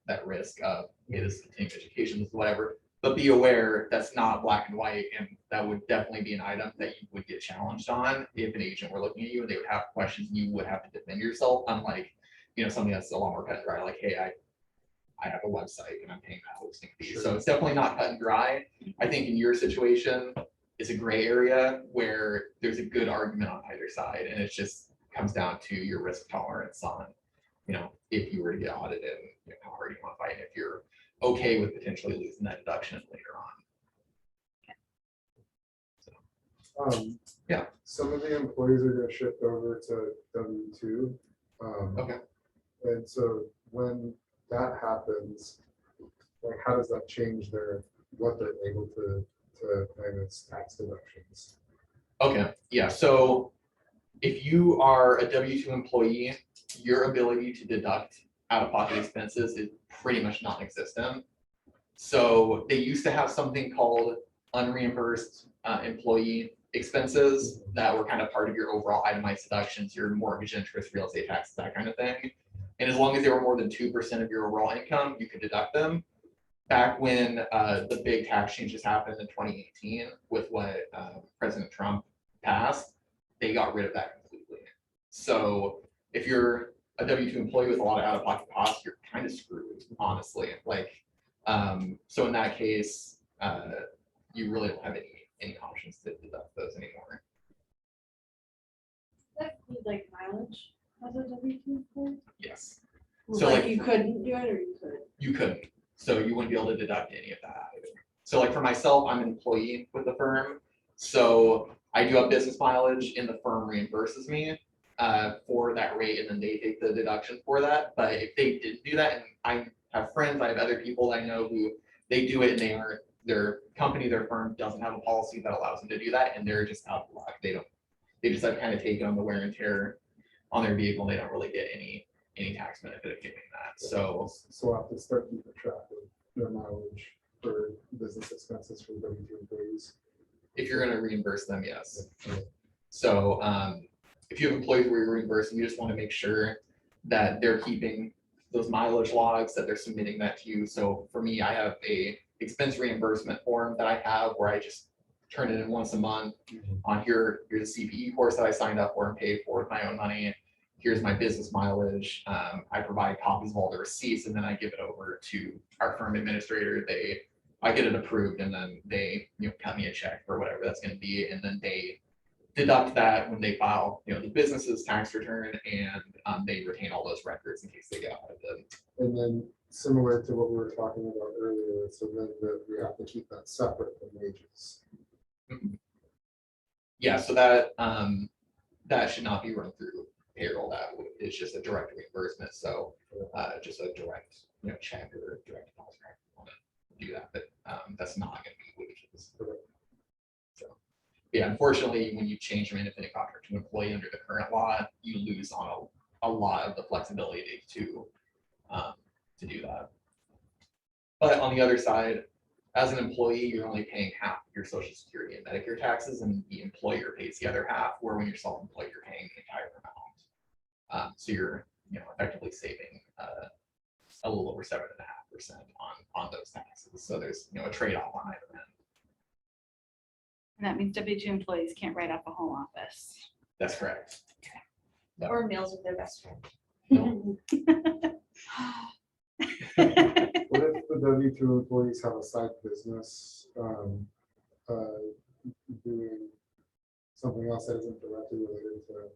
that risk of, hey, this is continuing education, this is whatever. But be aware that's not black and white, and that would definitely be an item that you would get challenged on if an agent were looking at you and they would have questions and you would have to defend yourself. Unlike, something that's a lot more cut and dry, like, hey, I have a website and I'm paying that hosting fee. Sure. So it's definitely not cut and dry. I think in your situation, it's a gray area where there's a good argument on either side, and it just comes down to your risk tolerance on, if you were to get audited, and how hard you want to fight, and if you're okay with potentially losing that deduction later on. Yeah. Some of the employees are going to shift over to W-2. Okay. And so when that happens, like, how does that change what they're able to claim as tax deductions? Okay, yeah, so if you are a W-2 employee, your ability to deduct out-of-pocket expenses is pretty much non-existent. So they used to have something called unreimbursed employee expenses that were kind of part of your overall itemized deductions, your mortgage interest, real estate taxes, that kind of thing. And as long as they were more than 2% of your overall income, you could deduct them. Back when the big tax changes happened in 2018 with what President Trump passed, they got rid of that completely. So if you're a W-2 employee with a lot of out-of-pocket costs, you're kind of screwed, honestly. Like, so in that case, you really don't have any options to deduct those anymore. That include like mileage as a W-2 employee? Yes, So like you couldn't do it or you could? you couldn't. So you wouldn't be able to deduct any of that either. So like for myself, I'm an employee with the firm. So I do have business mileage and the firm reimburses me for that rate, and then they take the deduction for that. But if they didn't do that, and I have friends, I have other people that I know who they do it and their company, their firm doesn't have a policy that allows them to do that, and they're just out of luck. They just have kind of taken on the wear and tear on their vehicle, and they don't really get any tax benefit of getting that. So I'll have to start keeping track of their mileage for business expenses for W-2 employees. if you're going to reimburse them, yes. So if you have employees where you're reimbursing, you just want to make sure that they're keeping those mileage logs, that they're submitting that to you. So for me, I have a expense reimbursement form that I have where I just turn it in once a month. On here's the CPE course that I signed up for and paid for with my own money. Here's my business mileage. I provide copies of all the receipts, and then I give it over to our firm administrator. I get it approved, and then they cut me a check for whatever that's going to be, and then they deduct that when they file the business's tax return, and they retain all those records in case they get audited. And then similar to what we were talking about earlier, so then we have to keep that separate from wages. Yeah, so that should not be run through payroll. It's just a direct reimbursement. So just a direct check or direct deposit. Want to do that, but that's not going to be wages. So yeah, unfortunately, when you change from independent contractor to employee under the current law, you lose on a lot of the flexibility to do that. But on the other side, as an employee, you're only paying half of your Social Security and Medicare taxes, and the employer pays the other half, where when you're self-employed, you're paying the entire amount. So effectively saving a little over 7.5% on those taxes. So there's a trade-off on either end. And that means W-2 employees can't write off a home office. That's correct. Yep. Or meals with their best friend. No. What if the W-2 employees have a side business, doing something else that isn't directly related to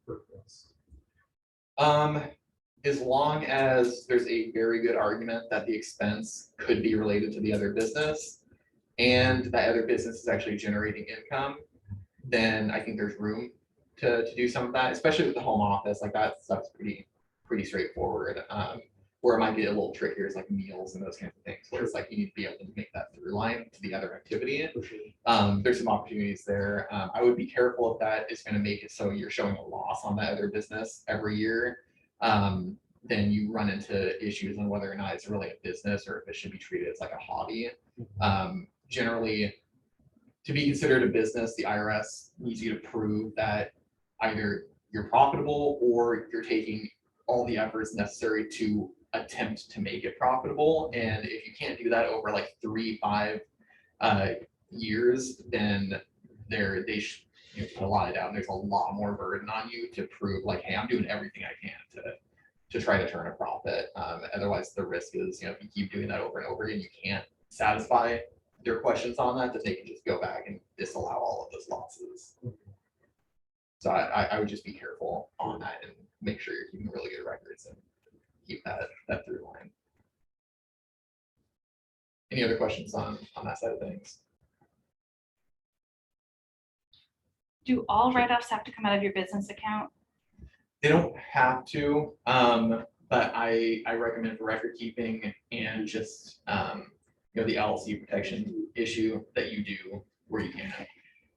purpose? As long as there's a very good argument that the expense could be related to the other business and that other business is actually generating income, then I think there's room to do some of that, especially with the home office. Like that stuff's pretty straightforward. Where it might be a little trickier is like meals and those kinds of things, where it's like you need to be able to make that through line to the other activity. For sure. There's some opportunities there. I would be careful if that is going to make it so you're showing a loss on that other business every year. Then you run into issues on whether or not it's really a business or if it should be treated as like a hobby. Generally, to be considered a business, the IRS needs you to prove that either you're profitable or you're taking all the efforts necessary to attempt to make it profitable. And if you can't do that over like 3-5 years, then they should put a lot of doubt. And there's a lot more burden on you to prove like, hey, I'm doing everything I can to try to turn a profit. Otherwise, the risk is, if you keep doing that over and over again, you can't satisfy their questions on that they can just go back and disallow all of those losses. So I would just be careful on that and make sure you're keeping really good records and keep that through line. Any other questions on that side of things? Do all write-offs have to come out of your business account? They don't have to, but I recommend for record keeping and just the LLC protection issue that you do where you can.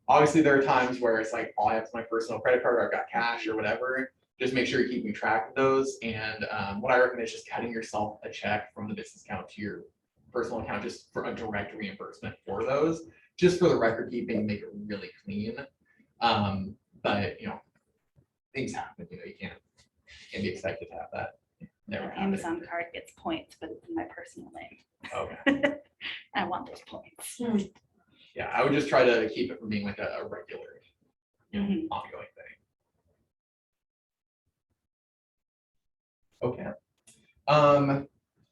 Obviously, there are times where it's like, all I have is my personal credit card, or I've got cash or whatever. Just make sure you're keeping track of those. And what I recommend is just cutting yourself a check from the business account to your personal account, just for a direct reimbursement for those, just for the record keeping, make it really clean. But things happen. You can't be expected to have that. Never My happen. Amazon card gets points, but it's in my personal name. Okay. I want those points. Yeah, I would just try to keep it from being like a regular, ongoing thing. Okay.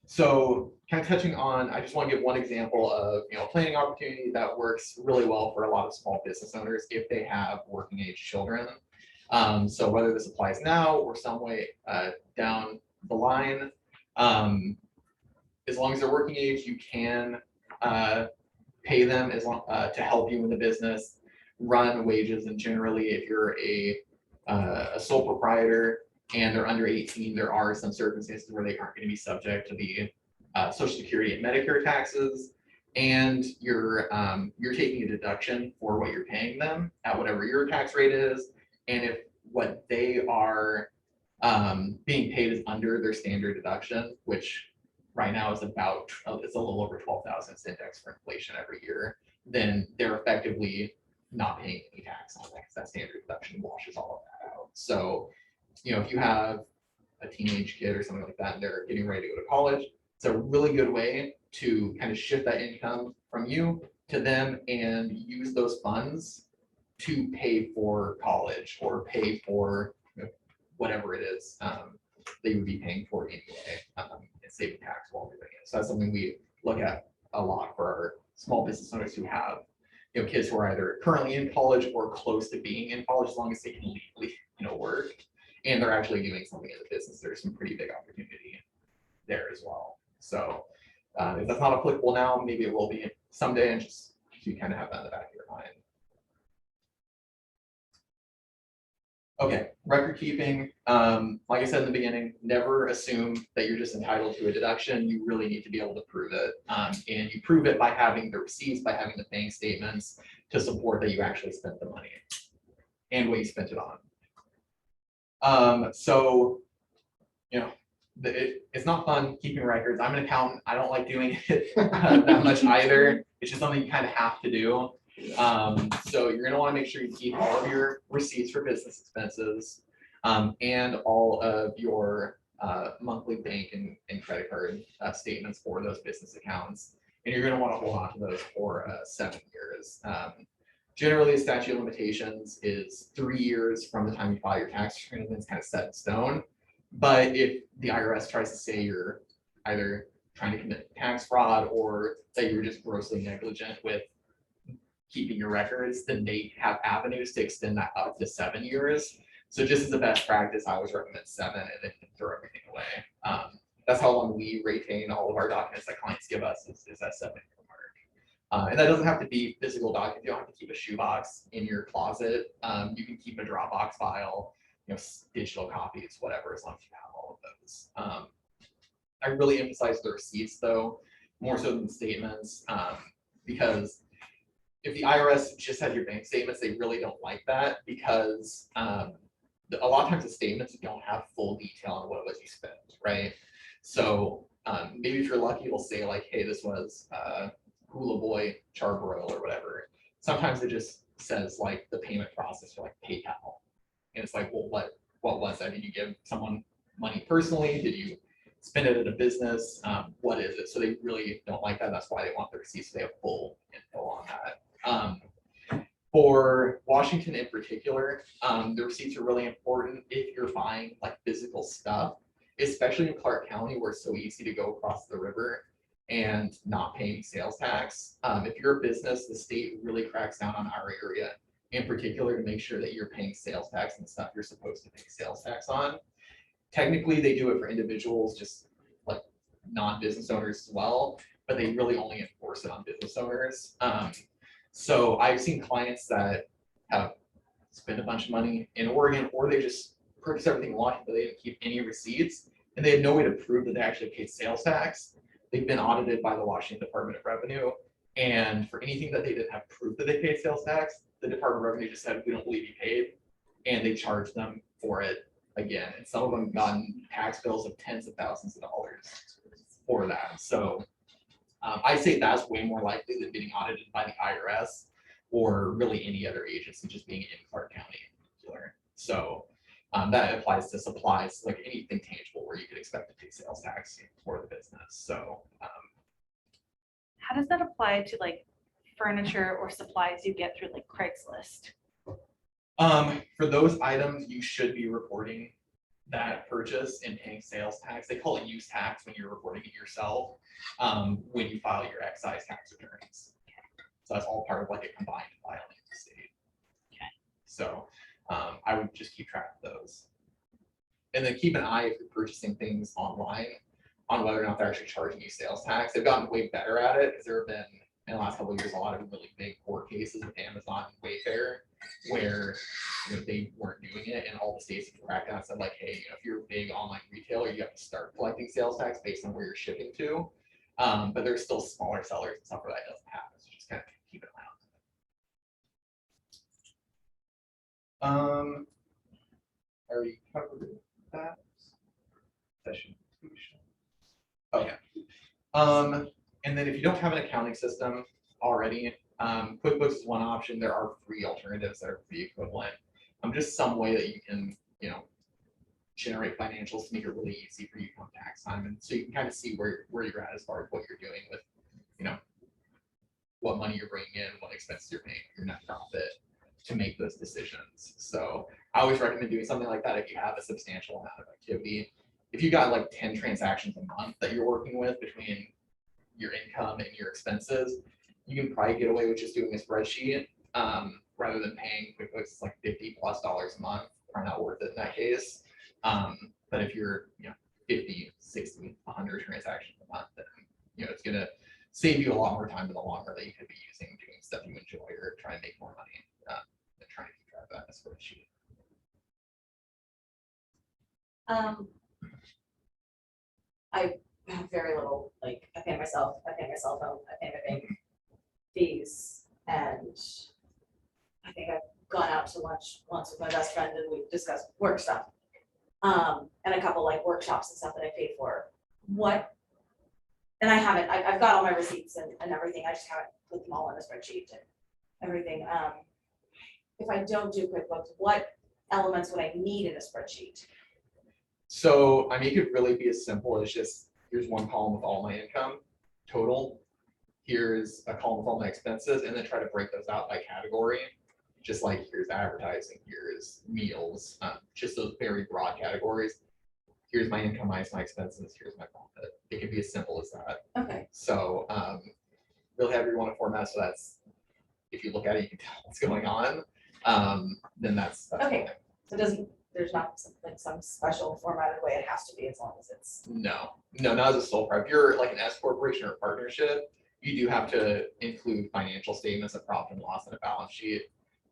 So kind of touching on, I just want to give one example of a planning opportunity that works really well for a lot of small business owners if they have working age children. So whether this applies now or some way down the line, as long as they're working age, you can pay them to help you in the business, run wages, and generally, if you're a sole proprietor and they're under 18, there are some circumstances where they aren't going to be subject to the Social Security and Medicare taxes, and you're taking a deduction for what you're paying them at whatever your tax rate is, and if what they are being paid is under their standard deduction, which right now is it's a little over 12,000. It's indexed for inflation every year, then they're effectively not paying any tax on that because that standard deduction washes all of that out. So, if you have a teenage kid or something like that, and they're getting ready to go to college, it's a really good way to kind of shift that income from you to them and use those funds to pay for college or pay for whatever it is they would be paying for anyway, and saving tax while doing it. So that's something we look at a lot for our small business owners who have kids who are either currently in college or close to being in college, as long as they can legally work and they're actually doing something in the business. There's some pretty big opportunity there as well. So if that's not applicable now, maybe it will be someday, and just so you kind of have that in the back of your mind. Okay, record keeping. Like I said in the beginning, never assume that you're just entitled to a deduction. You really need to be able to prove it. And you prove it by having the receipts, by having the bank statements to support that you actually spent the money and what you spent it on. So, it's not fun keeping records. I'm an accountant. I don't like doing it that much either. It's just something you kind of have to do. So you're going to want to make sure you keep all of your receipts for business expenses. and all of your monthly bank and credit card statements for those business accounts. And you're gonna wanna hold on to those for 7 years. Generally, the statute of limitations is 3 years from the time you file your tax return, and it's kind of set in stone. But if the IRS tries to say you're either trying to commit tax fraud or that you're just grossly negligent with keeping your records, then they have avenues to extend that up to 7 years. So just as a best practice, I always recommend 7 and then throw everything away. That's how long we retain all of our documents that clients give us is that 7-year mark. And that doesn't have to be physical documents. You don't have to keep a shoebox in your closet. You can keep a Dropbox file, digital copies, whatever, as long as you have all of those. I really emphasize the receipts though, more so than statements, because if the IRS just has your bank statements, they really don't like that because a lot of times the statements don't have full detail on what it was you spent, right? So maybe if you're lucky, it'll say like, hey, this was Hula Boy Charbroil or whatever. Sometimes it just says like the payment process for like PayPal. And it's like, well, what was that? Did you give someone money personally? Did you spend it at a business? What is it? So they really don't like that. That's why they want the receipts. So they have full info on that. For Washington in particular, the receipts are really important if you're buying like physical stuff, especially in Clark County where it's so easy to go across the river and not paying sales tax. If you're a business, the state really cracks down on our area in particular to make sure that you're paying sales tax and stuff you're supposed to pay sales tax on. Technically, they do it for individuals, just like non-business owners as well, but they really only enforce it on business owners. So I've seen clients that have spent a bunch of money in Oregon, or they just purchased everything in Washington, but they didn't keep any receipts, and they had no way to prove that they actually paid sales tax. They've been audited by the Washington Department of Revenue, and for anything that they didn't have proof that they paid sales tax, the Department of Revenue just said, we don't believe you paid, and they charged them for it again. And some of them gotten tax bills of tens of thousands of dollars for that. So I say that's way more likely than getting audited by the IRS or really any other agency, just being in Clark County in particular. So that applies to supplies, like anything tangible where you could expect to pay sales tax for the business. So How does that apply to like furniture or supplies you get through like Craigslist? For those items, you should be reporting that purchase and paying sales tax. They call it use tax when you're reporting it yourself, when you file your excise tax returns. So that's all part of like a combined filing in the state. Okay. So I would just keep track of those. And then keep an eye if you're purchasing things online on whether or not they're actually charging you sales tax. They've gotten way better at it because there have been, in the last couple of years, a lot of really big court cases with Amazon and Wayfair where they weren't doing it, and all the states have cracked down and said like, hey, if you're a big online retailer, you have to start collecting sales tax based on where you're shipping to. But there's still smaller sellers and stuff where that doesn't happen. So just kind of keep an eye on it. Are we covered that? Session. Oh yeah. And then if you don't have an accounting system already, QuickBooks is one option. There are free alternatives that are free equivalent. Just some way that you can, generate financials to make it really easy for you come tax time. And so you can kind of see where you're at as far as what you're doing with, what money you're bringing in, what expenses you're paying, your net profit to make those decisions. So I always recommend doing something like that if you have a substantial amount of activity. If you got like 10 transactions a month that you're working with between your income and your expenses, you can probably get away with just doing a spreadsheet rather than paying QuickBooks like $50+ a month. Probably not worth it in that case. But if you're 50, 60, 100 transactions a month, then it's gonna save you a lot more time in the long run that you could be using doing stuff you enjoy or trying to make more money than trying to keep track of that in a spreadsheet. I have very little, like, I pay myself, I pay my cell phone, I pay my bank fees, and I think I've gone out to lunch once with my best friend and we discussed work stuff. And a couple like workshops and stuff that I paid for. And I haven't, I've got all my receipts and everything, I just haven't put them all in a spreadsheet and everything. If I don't do QuickBooks, what elements would I need in a spreadsheet? So, I mean, it could really be as simple as just, here's one column with all my income total. Here's a column with all my expenses, and then try to break those out by category. Just like here's advertising, here's meals, just those very broad categories. Here's my income minus my expenses, here's my profit. It could be as simple as that. Okay, So, really however you want to format, so that's, if you look at it, you can tell what's going on. Then that's Okay. fine. so there's not some special formatted way it has to be as long as it's, No, not as a sole prop. If you're like an S corporation or a partnership, you do have to include financial statements of profit and loss and a balance sheet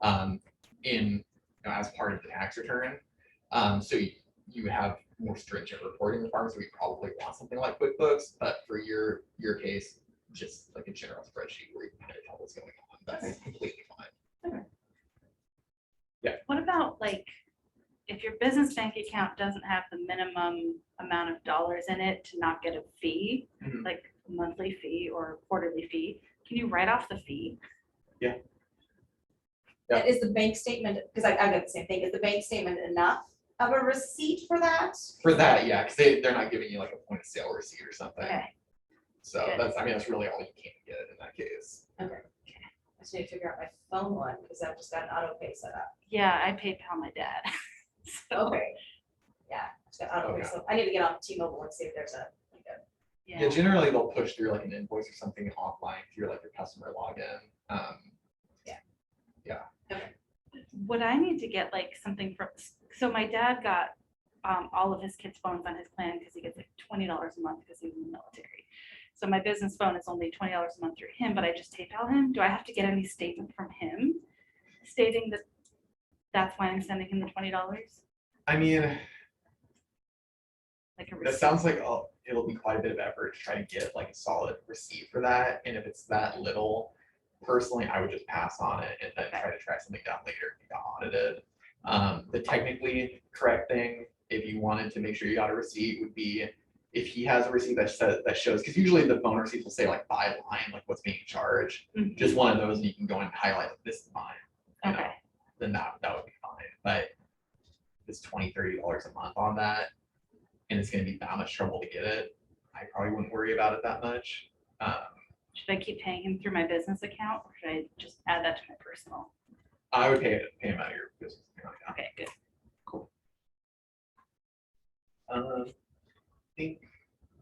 as part of the tax return. So you have more stringent reporting requirements, so we probably want something like QuickBooks, but for your case, just like a general spreadsheet where you can kind of tell what's going on. That's completely fine. What about like, if your business bank account doesn't have the minimum amount of dollars in it to not get a fee, Mhm. like a monthly fee or quarterly fee, can you write off the fee? Yeah. and is the bank statement, because I got the same thing, is the bank statement enough of a receipt for that? For that, yeah, because they're not giving you like a point of sale receipt or something. Okay, So Good. that's really all you can get in that case. I just need to figure out my phone one, because I've just got an auto pay set up. yeah, I PayPal my dad. So, Okay. Yeah, I've just got auto pay, Okay. so I need to get on T-Mobile and see if there's a, like a Yeah, generally they'll push through like an invoice or something offline through like your customer login. Would I need to get like something from, so my dad got all of his kids' phones on his plan because he gets like $20 a month because he's in the military. So my business phone is only $20 a month through him, but I just PayPal him. Do I have to get any statement from him stating that that's why I'm sending him the $20? I mean, Like a that receipt? sounds like it'll be quite a bit of effort to try to get like a solid receipt for that. And if it's that little, personally, I would just pass on it and then try to track something down later if you got audited. The technically correct thing, if you wanted to make sure you got a receipt, would be if he has a receipt that shows, because usually the phone receipts will say like by line, like what's being charged. Mhm. Just one of those, and you can go and highlight like, this is mine. You know, Okay, then that would be fine. But if it's $20-30 a month on that, and it's gonna be that much trouble to get it, I probably wouldn't worry about it that much. should I keep paying him through my business account or should I just add that to my personal? I would pay him out of your business account. Yeah. Okay, good. I think,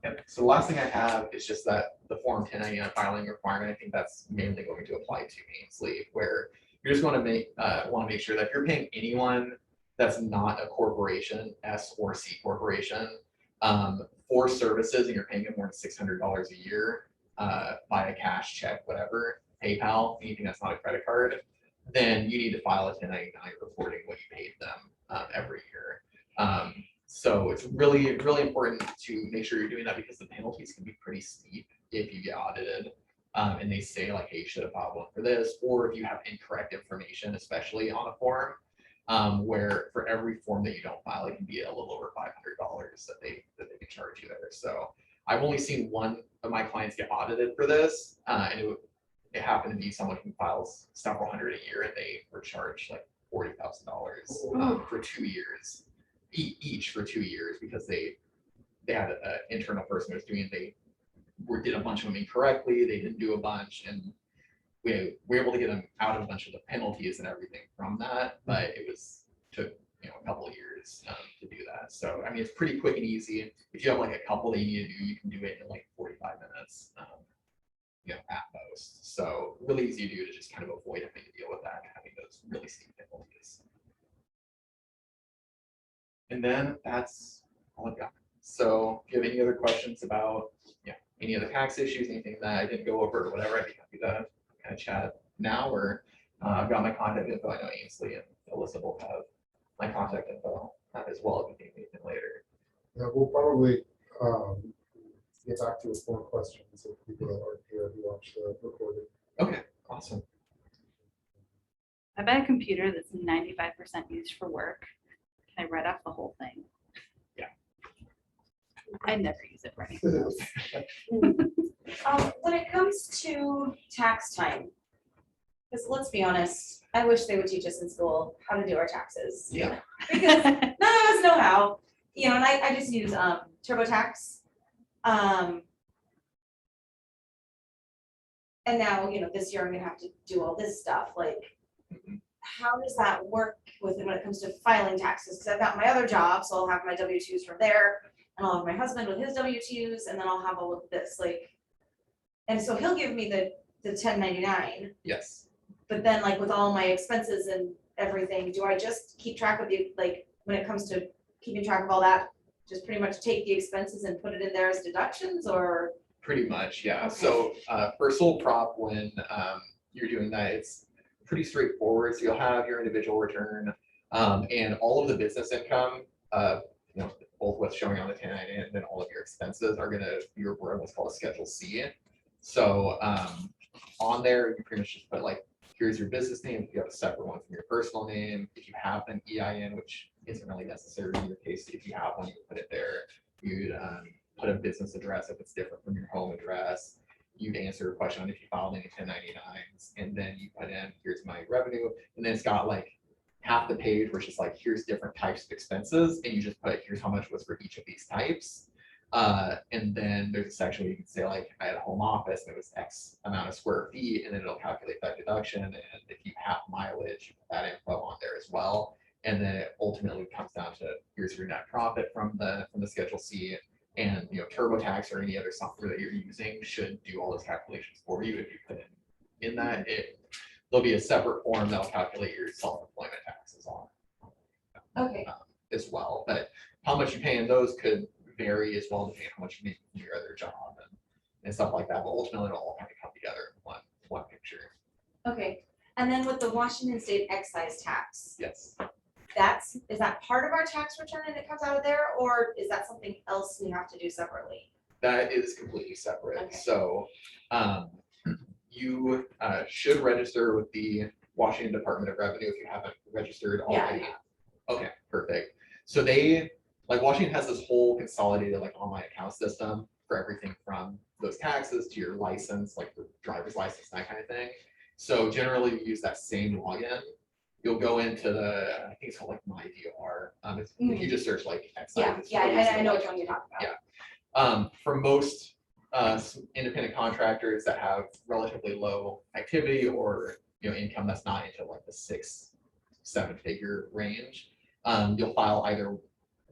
yep. So the last thing I have is just that the Form 1099 filing requirement. I think that's mainly going to apply to Ainsley, where you're just going to want to make sure that if you're paying anyone that's not a corporation, S or C corporation, for services, and you're paying them more than $600 a year via cash, check, whatever, PayPal, anything that's not a credit card, then you need to file a 1099 reporting what you paid them every year. So it's really, really important to make sure you're doing that because the penalties can be pretty steep if you get audited. And they say like, hey, you should have filed one for this, or if you have incorrect information, especially on a form, where for every form that you don't file, it can be a little over $500 that they can charge you there. So I've only seen one of my clients get audited for this, and it happened to be someone who files several hundred a year, and they were charged like $40,000 for 2 years. Each for 2 years because they had an internal person who was doing, did a bunch of them incorrectly, they didn't do a bunch, and we were able to get them out of a bunch of the penalties and everything from that, but it took a couple of years to do that. So I mean, it's pretty quick and easy. If you have like a couple that you need to do, you can do it in like 45 minutes, at most. So really easy to do to just kind of avoid having to deal with that, having those really steep penalties. And then that's all I've got. So if you have any other questions about any other tax issues, anything that I didn't go over or whatever, I'd be happy to kind of chat now, or I've got my contact info. I know Ainsley and Alyssa both have my contact info as well if you need anything later. Yeah, we'll probably get back to with more questions of people that aren't here who watch the recording. Okay, awesome. I buy a computer that's 95% used for work. Can I write off the whole thing? Yeah. I never use it for anything else. When it comes to tax time, Because let's be honest, I wish they would teach us in school how to do our taxes. Yeah. Because none of us know how, you know, and I just use TurboTax. And now, you know, this year I'm gonna have to do all this stuff, like, Mhm. how does that work with, when it comes to filing taxes? Because I've got my other job, so I'll have my W-2s from there, and I'll have my husband with his W-2s, and then I'll have all of this, like, and so he'll give me the 1099, Yes. but then like with all my expenses and everything, do I just keep track of the, like, when it comes to keeping track of all that, just pretty much take the expenses and put it in there as deductions, or? Pretty much, yeah. Okay. So for sole prop, when you're doing that, it's pretty straightforward. So you'll have your individual return and all of the business income, you know, both what's showing on the 1099 and then all of your expenses are gonna be reported what's called a Schedule C. So on there, you pretty much just put like, here's your business name, if you have a separate one from your personal name, if you have an EIN, which isn't really necessary in your case, if you have one, you put it there. You'd put a business address if it's different from your home address. You'd answer a question on if you filed any 1099s, and then you put in, here's my revenue, and then it's got like half the page where it's just like, here's different types of expenses, and you just put, here's how much was for each of these types. And then there's a section where you can say like, I had a home office and it was X amount of square feet, and then it'll calculate that deduction. And if you have mileage, you put that info on there as well. And then it ultimately comes down to, here's your net profit from the Schedule C. And, you know, TurboTax or any other software that you're using should do all those calculations for you. If you put in that, there'll be a separate form that'll calculate your self-employment taxes on Okay, as well. But how much you pay in those could vary as well, depending on how much you make from your other job and stuff like that. But ultimately, it'll all kind of come together in one picture. okay. And then with the Washington State excise tax, Yes. is that part of our tax return and it comes out of there, or is that something else we have to do separately? That is completely separate. Okay. So you should register with the Washington Department of Revenue if you haven't registered already. Yeah. Okay, perfect. So they, like Washington has this whole consolidated like online account system for everything from those taxes to your license, like the driver's license, that kind of thing. So generally you use that same login. You'll go into the, I think it's called like My DOR. If you just search like excise. Yeah, it's yeah, really easy I to know log which one into. you're talking about. Yeah. For most independent contractors that have relatively low activity or, you know, income that's not into like the 6-7 figure range, you'll file either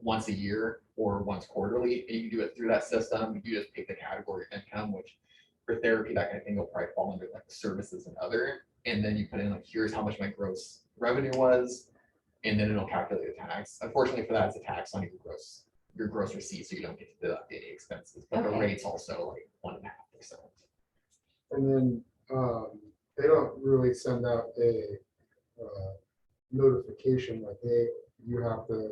once a year or once quarterly, and you can do it through that system. You just pick the category of income, which for therapy, that kind of thing will probably fall under like services and other, and then you put in like, here's how much my gross revenue was, and then it'll calculate the tax. Unfortunately for that, it's a tax on your gross receipt, so you don't get to deduct any expenses, but the Okay. rate's also like 1.5%. And then they don't really send out a notification like, hey, you have to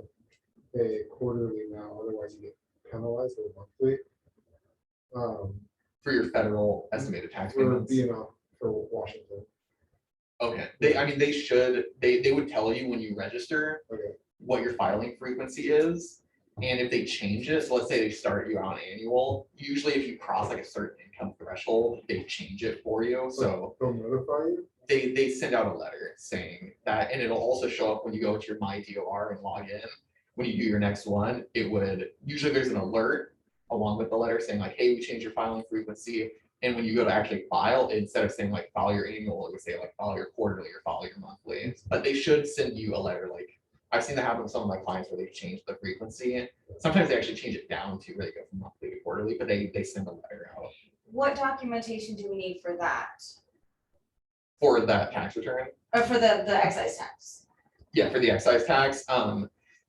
pay quarterly now, otherwise you get penalized or monthly. For your federal estimated tax For payments. being on for Washington. Okay, they should, they would tell you when you register Okay. what your filing frequency is. And if they change it, so let's say they start you on annual, usually if you cross like a certain income threshold, they change it for you. So They'll notify you? they send out a letter saying that, and it'll also show up when you go into your My DOR and log in. When you do your next one, it would, usually there's an alert along with the letter saying like, hey, we changed your filing frequency. And when you go to actually file, instead of saying like file your annual, it would say like file your quarterly or file your monthly. But they should send you a letter. Like I've seen that happen with some of my clients where they've changed the frequency. Sometimes they actually change it down to where they go from monthly to quarterly, but they send a letter out What documentation do we need for that? for that tax return. Or for the excise tax? Yeah, for the excise tax,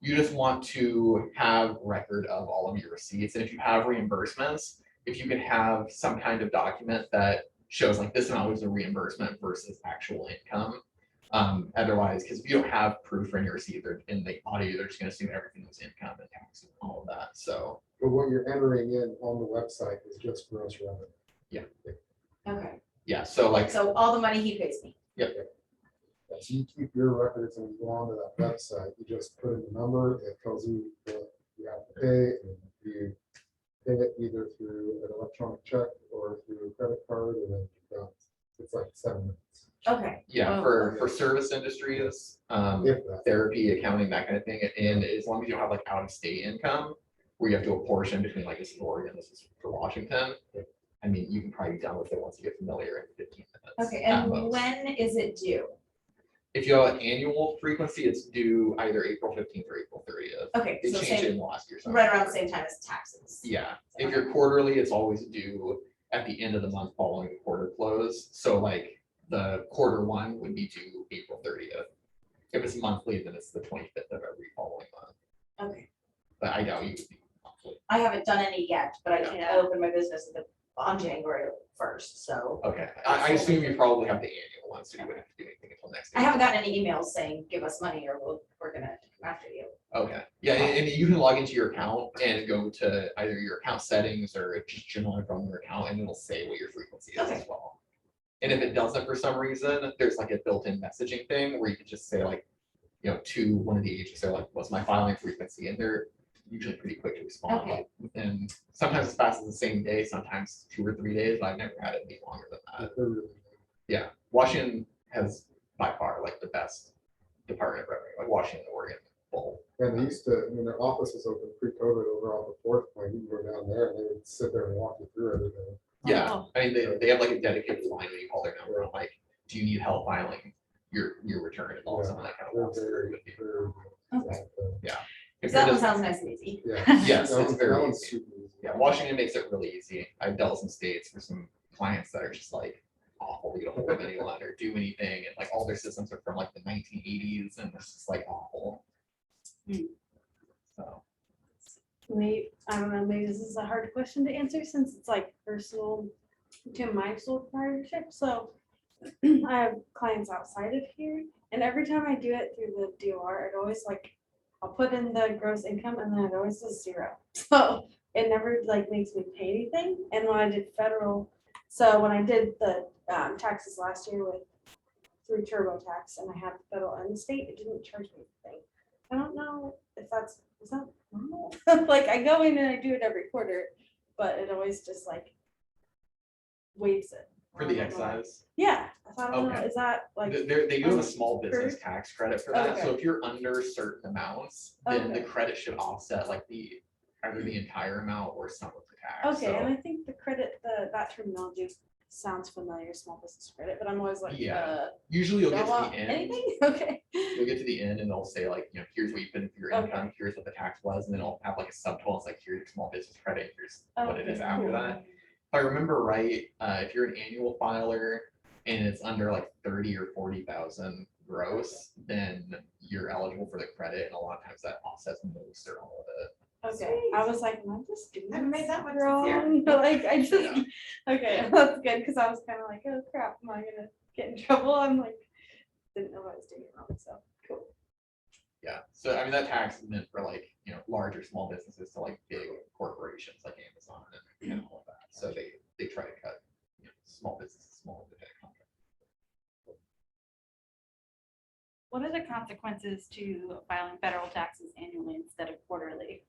you just want to have record of all of your receipts. And if you have reimbursements, if you can have some kind of document that shows like this amount was a reimbursement versus actual income. Otherwise, because if you don't have proof for any receipt, in the audit, they're just gonna assume everything was income and tax and all of that. So But what you're entering in on the website is just gross revenue. Okay, yeah, so like, so all the money he pays me. So you keep your records and you go onto that website, you just put in the number, it tells you what you have to pay, and you pay it either through an electronic check or through a credit card, and then you're done. It's like 7 minutes. Okay, Yeah, Oh. for service industries, If that. therapy, accounting, that kind of thing, and as long as you don't have like out of state income, where you have to apportion between like this is Oregon, this is for Washington. I mean, you can probably be done with it once you get familiar in 15 minutes. okay, at and most. when is it due? If you have an annual frequency, it's due either April 15th or April 30th. Okay, They so changed it same, in the last year. so right around the same time as taxes. Yeah, if you're quarterly, it's always due at the end of the month following the quarter close. So like the quarter one would be due April 30th. If it's monthly, then it's the 25th of every following month. Okay, But I doubt you would be monthly. I haven't done any yet, but I Yeah. can open my business on January 1st, so. Okay, I assume you probably have the annual one, so you wouldn't have to do anything until next. I haven't gotten any emails saying, give us money or we're gonna come after you. Okay, yeah, and you can log into your account and go to either your account settings or just generally from your account, and it'll say what your frequency is as Okay. well. And if it doesn't for some reason, there's like a built-in messaging thing where you can just say like, to one of the agents, they're like, what's my filing frequency? And they're usually pretty quick to respond. Okay. Like within sometimes as fast as the same day, sometimes 2 or 3 days, but I've never had it be longer than that. They're really- Yeah, Washington has by far like the best Department of Revenue, like Washington, Oregon, both. And they used to, when their office was open pre-COVID over on the fourth point, you can go down there and they would sit there and walk you through everything. Yeah, Oh. I mean, they have like a dedicated line when you call their number, like, do you need help filing your return and all Yeah. something that kind of They're walks through very, with you. very. Okay. If So that you're one just- sounds nice and easy. Yeah. Yes, That it's one's- very that one's easy. super easy. Yeah, Washington makes it really easy. I've dealt with some states for some clients that are just like awful to get a hold of anyone or do anything, and like all their systems are from like the 1980s, and it's just like awful. Hmm. So, Maybe, I don't know, maybe this is a hard question to answer since it's like personal to my sole proprietorship, so I have clients outside of here, and every time I do it through the DOR, it always like, I'll put in the gross income and then it always says 0. So it never like makes me pay anything, and when I did federal, so when I did the taxes last year through TurboTax, and I had the federal and the state, it didn't charge me anything. I don't know if is that normal? Like I go in and I do it every quarter, but it always just like waives it. for I the don't know why. excise, Yeah, I don't know, Okay. is that like, they do have a um, small business tax credit for that. So Okay. if you're under certain amounts, then the Okay. credit should offset like either the entire amount or some of the tax. okay, and So, I think the credit, that terminology sounds familiar, small business credit, but I'm always like, Yeah. usually you'll don't get to want the end. anything? Okay. You'll get to the end and they'll say like, here's what you put in for your Okay. income, here's what the tax was, and then it'll have like a subtotal. It's like, here's your small business credit, here's what it is Okay, after cool. that. If I remember right, if you're an annual filer and it's under like 30 or 40,000 gross, then you're eligible for the credit, and a lot of times that offsets most or all of it. Okay, I was like, am I just doing Haven't made this that much wrong? Like, I just, Yeah. okay, that's good, because I was kind of like, oh crap, am I gonna get in trouble? I'm like, didn't know I was doing it wrong, so, cool. Yeah, so I mean, that tax is meant for like, large or small businesses to like big corporations like Amazon and all of that. So they try to cut, small businesses, small independent contractors. What are the consequences to filing federal taxes annually instead of quarterly?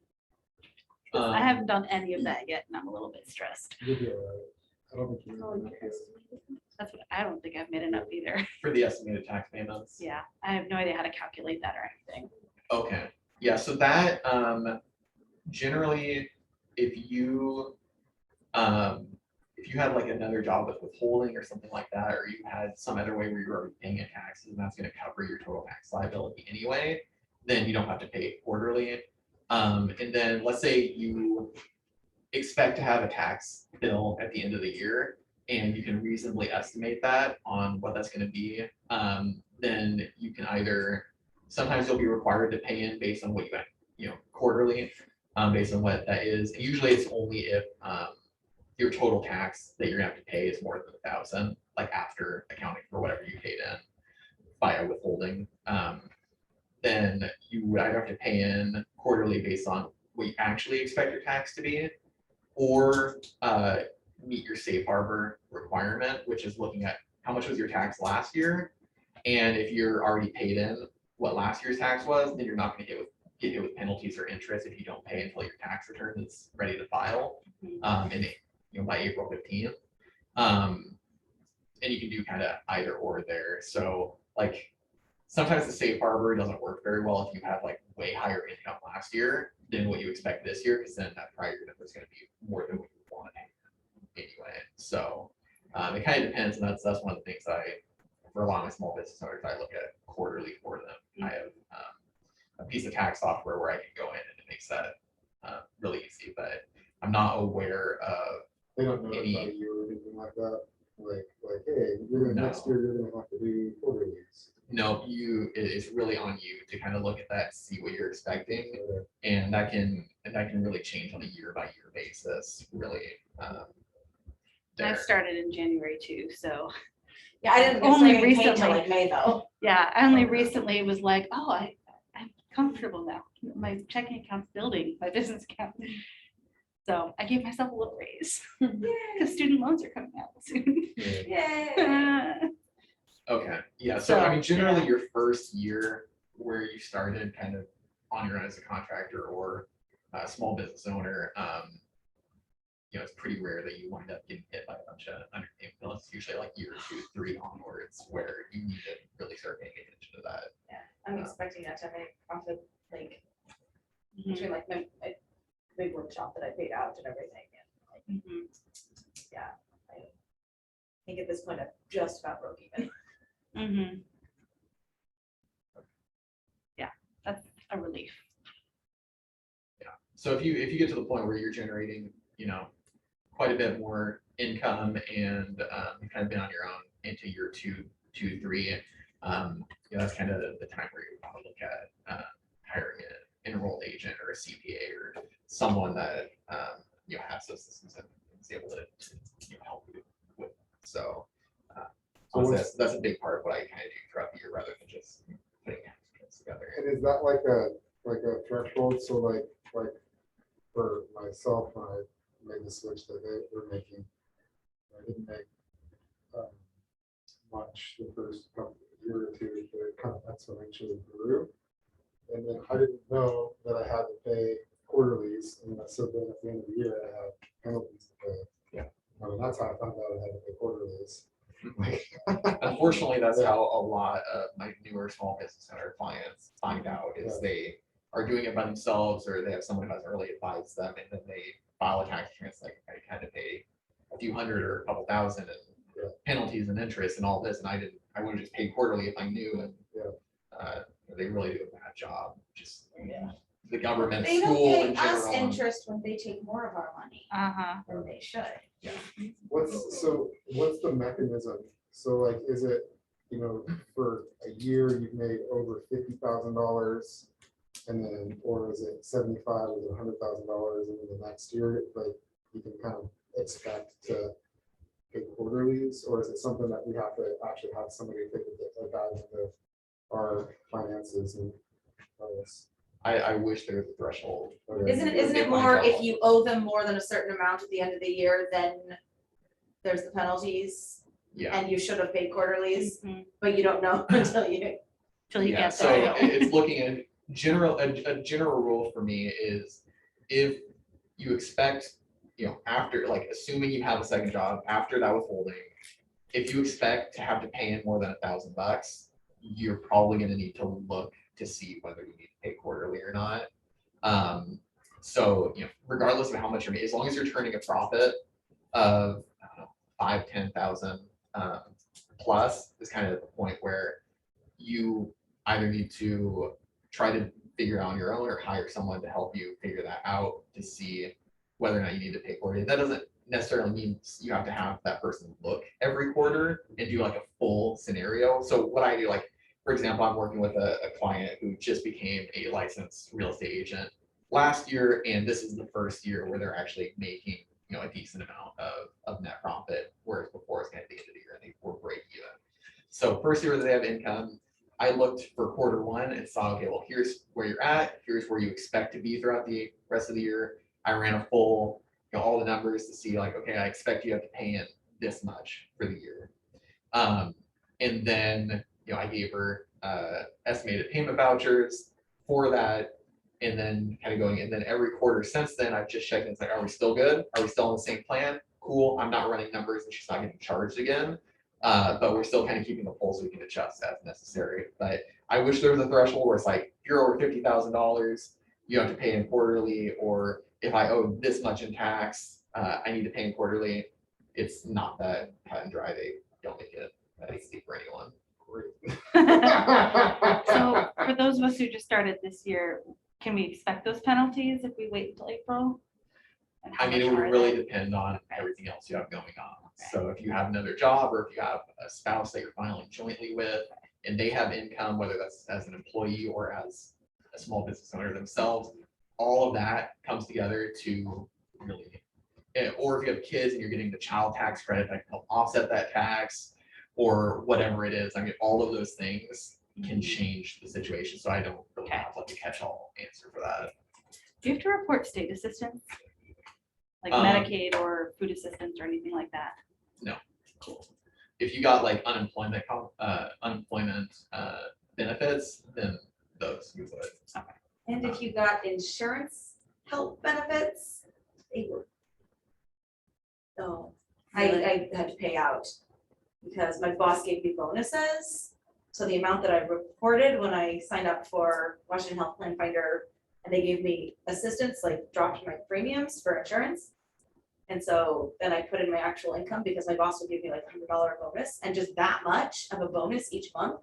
'Cause I haven't done any of that yet, and I'm a little bit stressed. You'll be all right. I don't think you. Oh, need yes. That's what, I don't think I've made enough either. For the estimated tax payments. Yeah, I have no idea how to calculate that or anything. Okay, yeah, so that, generally, if you had like another job with withholding or something like that, or you had some other way where you're already paying in taxes, and that's gonna cover your total tax liability anyway, then you don't have to pay it quarterly. And then let's say you expect to have a tax bill at the end of the year, and you can reasonably estimate that on what that's gonna be, then you can either, sometimes you'll be required to pay in based on what you got, quarterly, based on what that is. And usually it's only if, your total tax that you're gonna have to pay is more than 1,000, like after accounting for whatever you paid in via withholding. Then you would either have to pay in quarterly based on what you actually expect your tax to be, or meet your safe harbor requirement, which is looking at how much was your tax last year. And if you're already paid in what last year's tax was, then you're not gonna get hit with penalties or interest if you don't pay until your tax return is ready to file, Mhm. by April 15th. you can do kind of either or there. So like sometimes the safe harbor doesn't work very well if you have like way higher income last year than what you expect this year, because then that prior year number is going to be more than what you want anyway. So it kind of depends, and that's one of the things for a lot of my small business owners, I look at quarterly for them. I have a piece of tax software where I can go in and it makes that really easy, but I'm not aware of They don't know about any. you or anything like that. Like, hey, you're gonna, next year you're gonna have to do quarterlies. No, it's really on you to kind of look at that, see what you're expecting, Okay. and that can really change on a year by year basis, really. I there. started in January too, so Yeah, I didn't get Only started paid till recently. like May though. yeah, I only Okay. recently was like, oh, I'm comfortable now. My checking account's building, my business account. So I gave myself a little raise because student loans are coming out soon. Yay. Okay, yeah, so I So, mean, generally yeah. your first year where you started kind of on your own as a contractor or a small business owner, it's pretty rare that you wind up getting hit by a bunch of underpayment bills. It's usually like year 2, 3 onwards where you need to really start paying attention to that. Yeah, I'm expecting that to make profit, like, Mhm, between like my big workshop that I paid out and everything. And like, mhm, yeah, I think at this point I'm just about broke even. mhm. Yeah, that's a relief. So if you get to the point where you're generating, quite a bit more income and you've kind of been on your own into year 2, 3, that's kind of the time where you probably look at hiring an enrolled agent or a CPA or someone that has those systems and is able to help you with. So honestly, that's a big part of what I kind of do throughout the year rather than just putting it together. And is that like a threshold? So like for myself, when I made the switch that they were making, I didn't make much the first year or two, but it kind of exponentially grew. And then I didn't know that I had to pay quarterlies, and so then at the end of the year, I had penalties to pay. Yeah. I mean, that's how I found out I had to pay quarterlies. Unfortunately, that's how a lot of my newer small business owner clients find out is they are doing it by themselves or they have someone who has already advised them and then they file a tax return. It's like I had to pay a few hundred or a couple thousand and penalties and interest and all this, and I would have just paid quarterly if I knew. And they really do a bad job. Just the government, They don't school pay in us general. interest when they take more of our money Uh-huh. than they should. What's the mechanism? So like, is it, for a year you've made over $50,000 and then, or is it 75 or is it $100,000 and then the next year, like you can kind of expect to pay quarterlies, or is it something that we have to actually have somebody take a dive into our finances and all this? I wish there was a threshold. Isn't it more if you owe them more than a certain amount at the end of the year, then there's the penalties Yeah. and you should have paid quarterlies, Mhm. but you don't know until you. Till you Yeah, get so there. it's looking at a general rule for me is if you expect, after, like, assuming you have a second job after that withholding, if you expect to have to pay in more than $1,000, you're probably gonna need to look to see whether you need to pay quarterly or not. So, regardless of how much you're making, as long as you're turning a profit of, I don't know, 5, 10,000 plus is kind of the point where you either need to try to figure it out on your own or hire someone to help you figure that out to see whether or not you need to pay quarterly. That doesn't necessarily mean you have to have that person look every quarter and do like a full scenario. So what I do, like, for example, I'm working with a client who just became a licensed real estate agent last year, and this is the first year where they're actually making a decent amount of net profit, whereas before it's kind of the end of the year and they were break even. So first year that they have income, I looked for quarter 1 and saw, okay, well, here's where you're at, here's where you expect to be throughout the rest of the year. I ran a full, all the numbers to see, like, okay, I expect you have to pay in this much for the year. And then, I gave her estimated payment vouchers for that. And then kind of going, and then every quarter since then, I've just checked and it's like, are we still good? Are we still on the same plan? Cool. I'm not running numbers and she's not getting charged again. But we're still kind of keeping the pulse, so we can adjust as necessary. But I wish there was a threshold where it's like, if you're over $50,000, you have to pay in quarterly, or if I owe this much in tax, I need to pay in quarterly. It's not that cut and dry. They don't make it that easy for anyone. So for those of us who just started this year, can we expect those penalties if we wait until April? And how I mean, it much would are really they? depend on everything else you have going on. So if you have another job, or if you have a spouse that you're filing jointly with, and they have income, whether that's as an employee or as a small business owner themselves, all of that comes together to really, or if you have kids and you're getting the child tax credit that can help offset that tax, or whatever it is. I mean, all of those things can change the situation. So I don't really have like a catch-all answer for that. Do you have to report state assistance? Like Um, Medicaid or food assistance or anything like that? No. If you got like unemployment benefits, then those you would. And if you got insurance help benefits, they were. So I had to pay out because my boss gave me bonuses. So the amount that I reported when I signed up for Washington Health Plan Finder, and they gave me assistance, like dropped my premiums for insurance. And so then I put in my actual income because my boss would give me like $100 bonus, and just that much of a bonus each month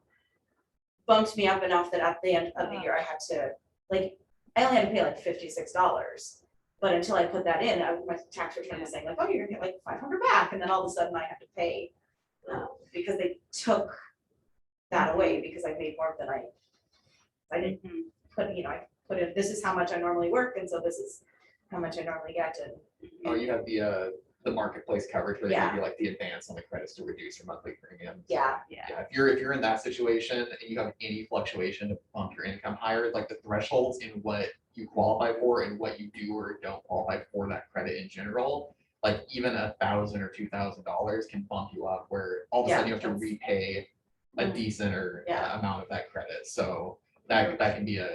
bumped me up enough that at the end of the year, I had to, like, I only had to pay like $56. But until I put that in, my tax return was saying like, oh, you're gonna get like 500 back. And then all of a sudden I had to pay because they took that away because I made more than I didn't put, you know, I put in, this is how much I normally work. And so this is how much I normally get. And Oh, you have the marketplace coverage where they give Yeah. you like the advance on the credits to reduce your monthly premium. yeah, Yeah, if you're in that situation and you have any fluctuation to bump your income higher, like the thresholds in what you qualify for and what you do or don't qualify for that credit in general, like even $1,000 or $2,000 can bump you up where all of a sudden you have to that's- repay a Mm. decent or Yeah. amount of that credit. So that can be an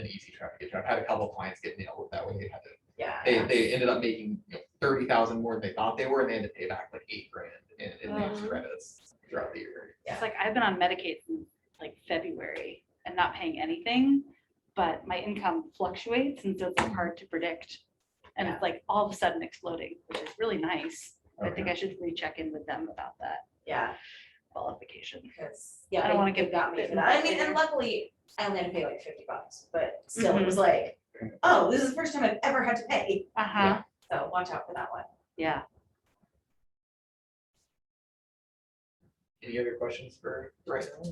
easy trap to get to. I've had a couple of clients get nailed with that way. They had to yeah. they ended up making 30,000 more than they thought they were, and they had to pay back like $8,000 in advance Oh. credits throughout the year. Yeah. It's like I've been on Medicaid since like February and not paying anything, but my income fluctuates, and so it's hard to predict. And it's like all of a sudden exploding, which is really nice. I think I should recheck in with them about that Yeah, qualification. because, I yeah, don't wanna they get got me for bitten that. by I mean, and later. luckily, I only had to pay like $50, but still, it was like, oh, this is the first time I've ever had to pay. Uh-huh, So watch out for that one. yeah. Any other questions for right now?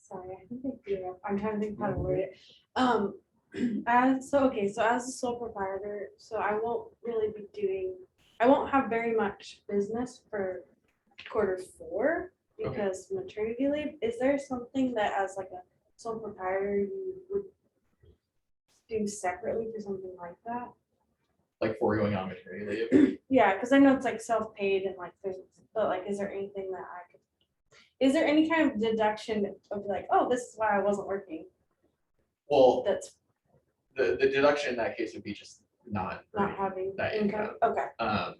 Sorry, I think I do. I'm trying to think how to word it. So as a sole proprietor, so I won't really be I won't have very much business for Q4 because maternity leave. Is there something that as like a sole proprietor you would do separately for something like that? Like for going on maternity leave? Yeah, because I know it's like self-paid and like but like, is there anything that is there any kind of deduction of like, oh, this is why I wasn't working? Well, That's the deduction in that case would be just not not earning having that income? income. Okay.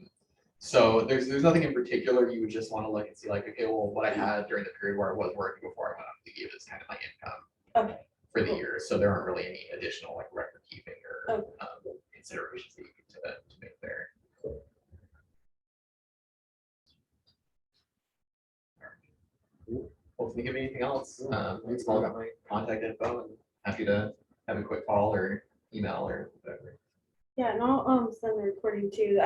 So there's nothing in particular. You would just want to look and see like, okay, well, what I had during the period where I was working before I went on leave is kind of my income Okay. for the Cool. year. So there aren't really any additional like record keeping or Okay. considerations that you need to make there. Well, if you give me anything else, you've all got my contact info and happy to have a quick call or email or whatever. Yeah, and I'll send the recording too.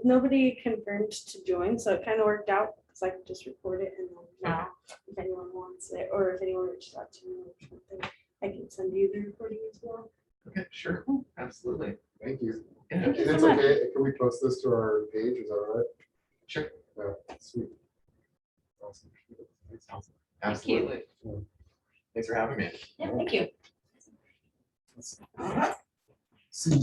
Nobody confirmed to join, so it kind of worked out because I could just record it and then now if anyone wants it or if anyone reaches out to me or something, I can send you the recording as well. Okay, sure, absolutely. Thank you. Yeah, Thank you And so it's much. okay, can we post this to our page, is that all right? sure. Yeah, sweet. Awesome. Absolutely. you. Thanks for having me. Yeah, thank you. See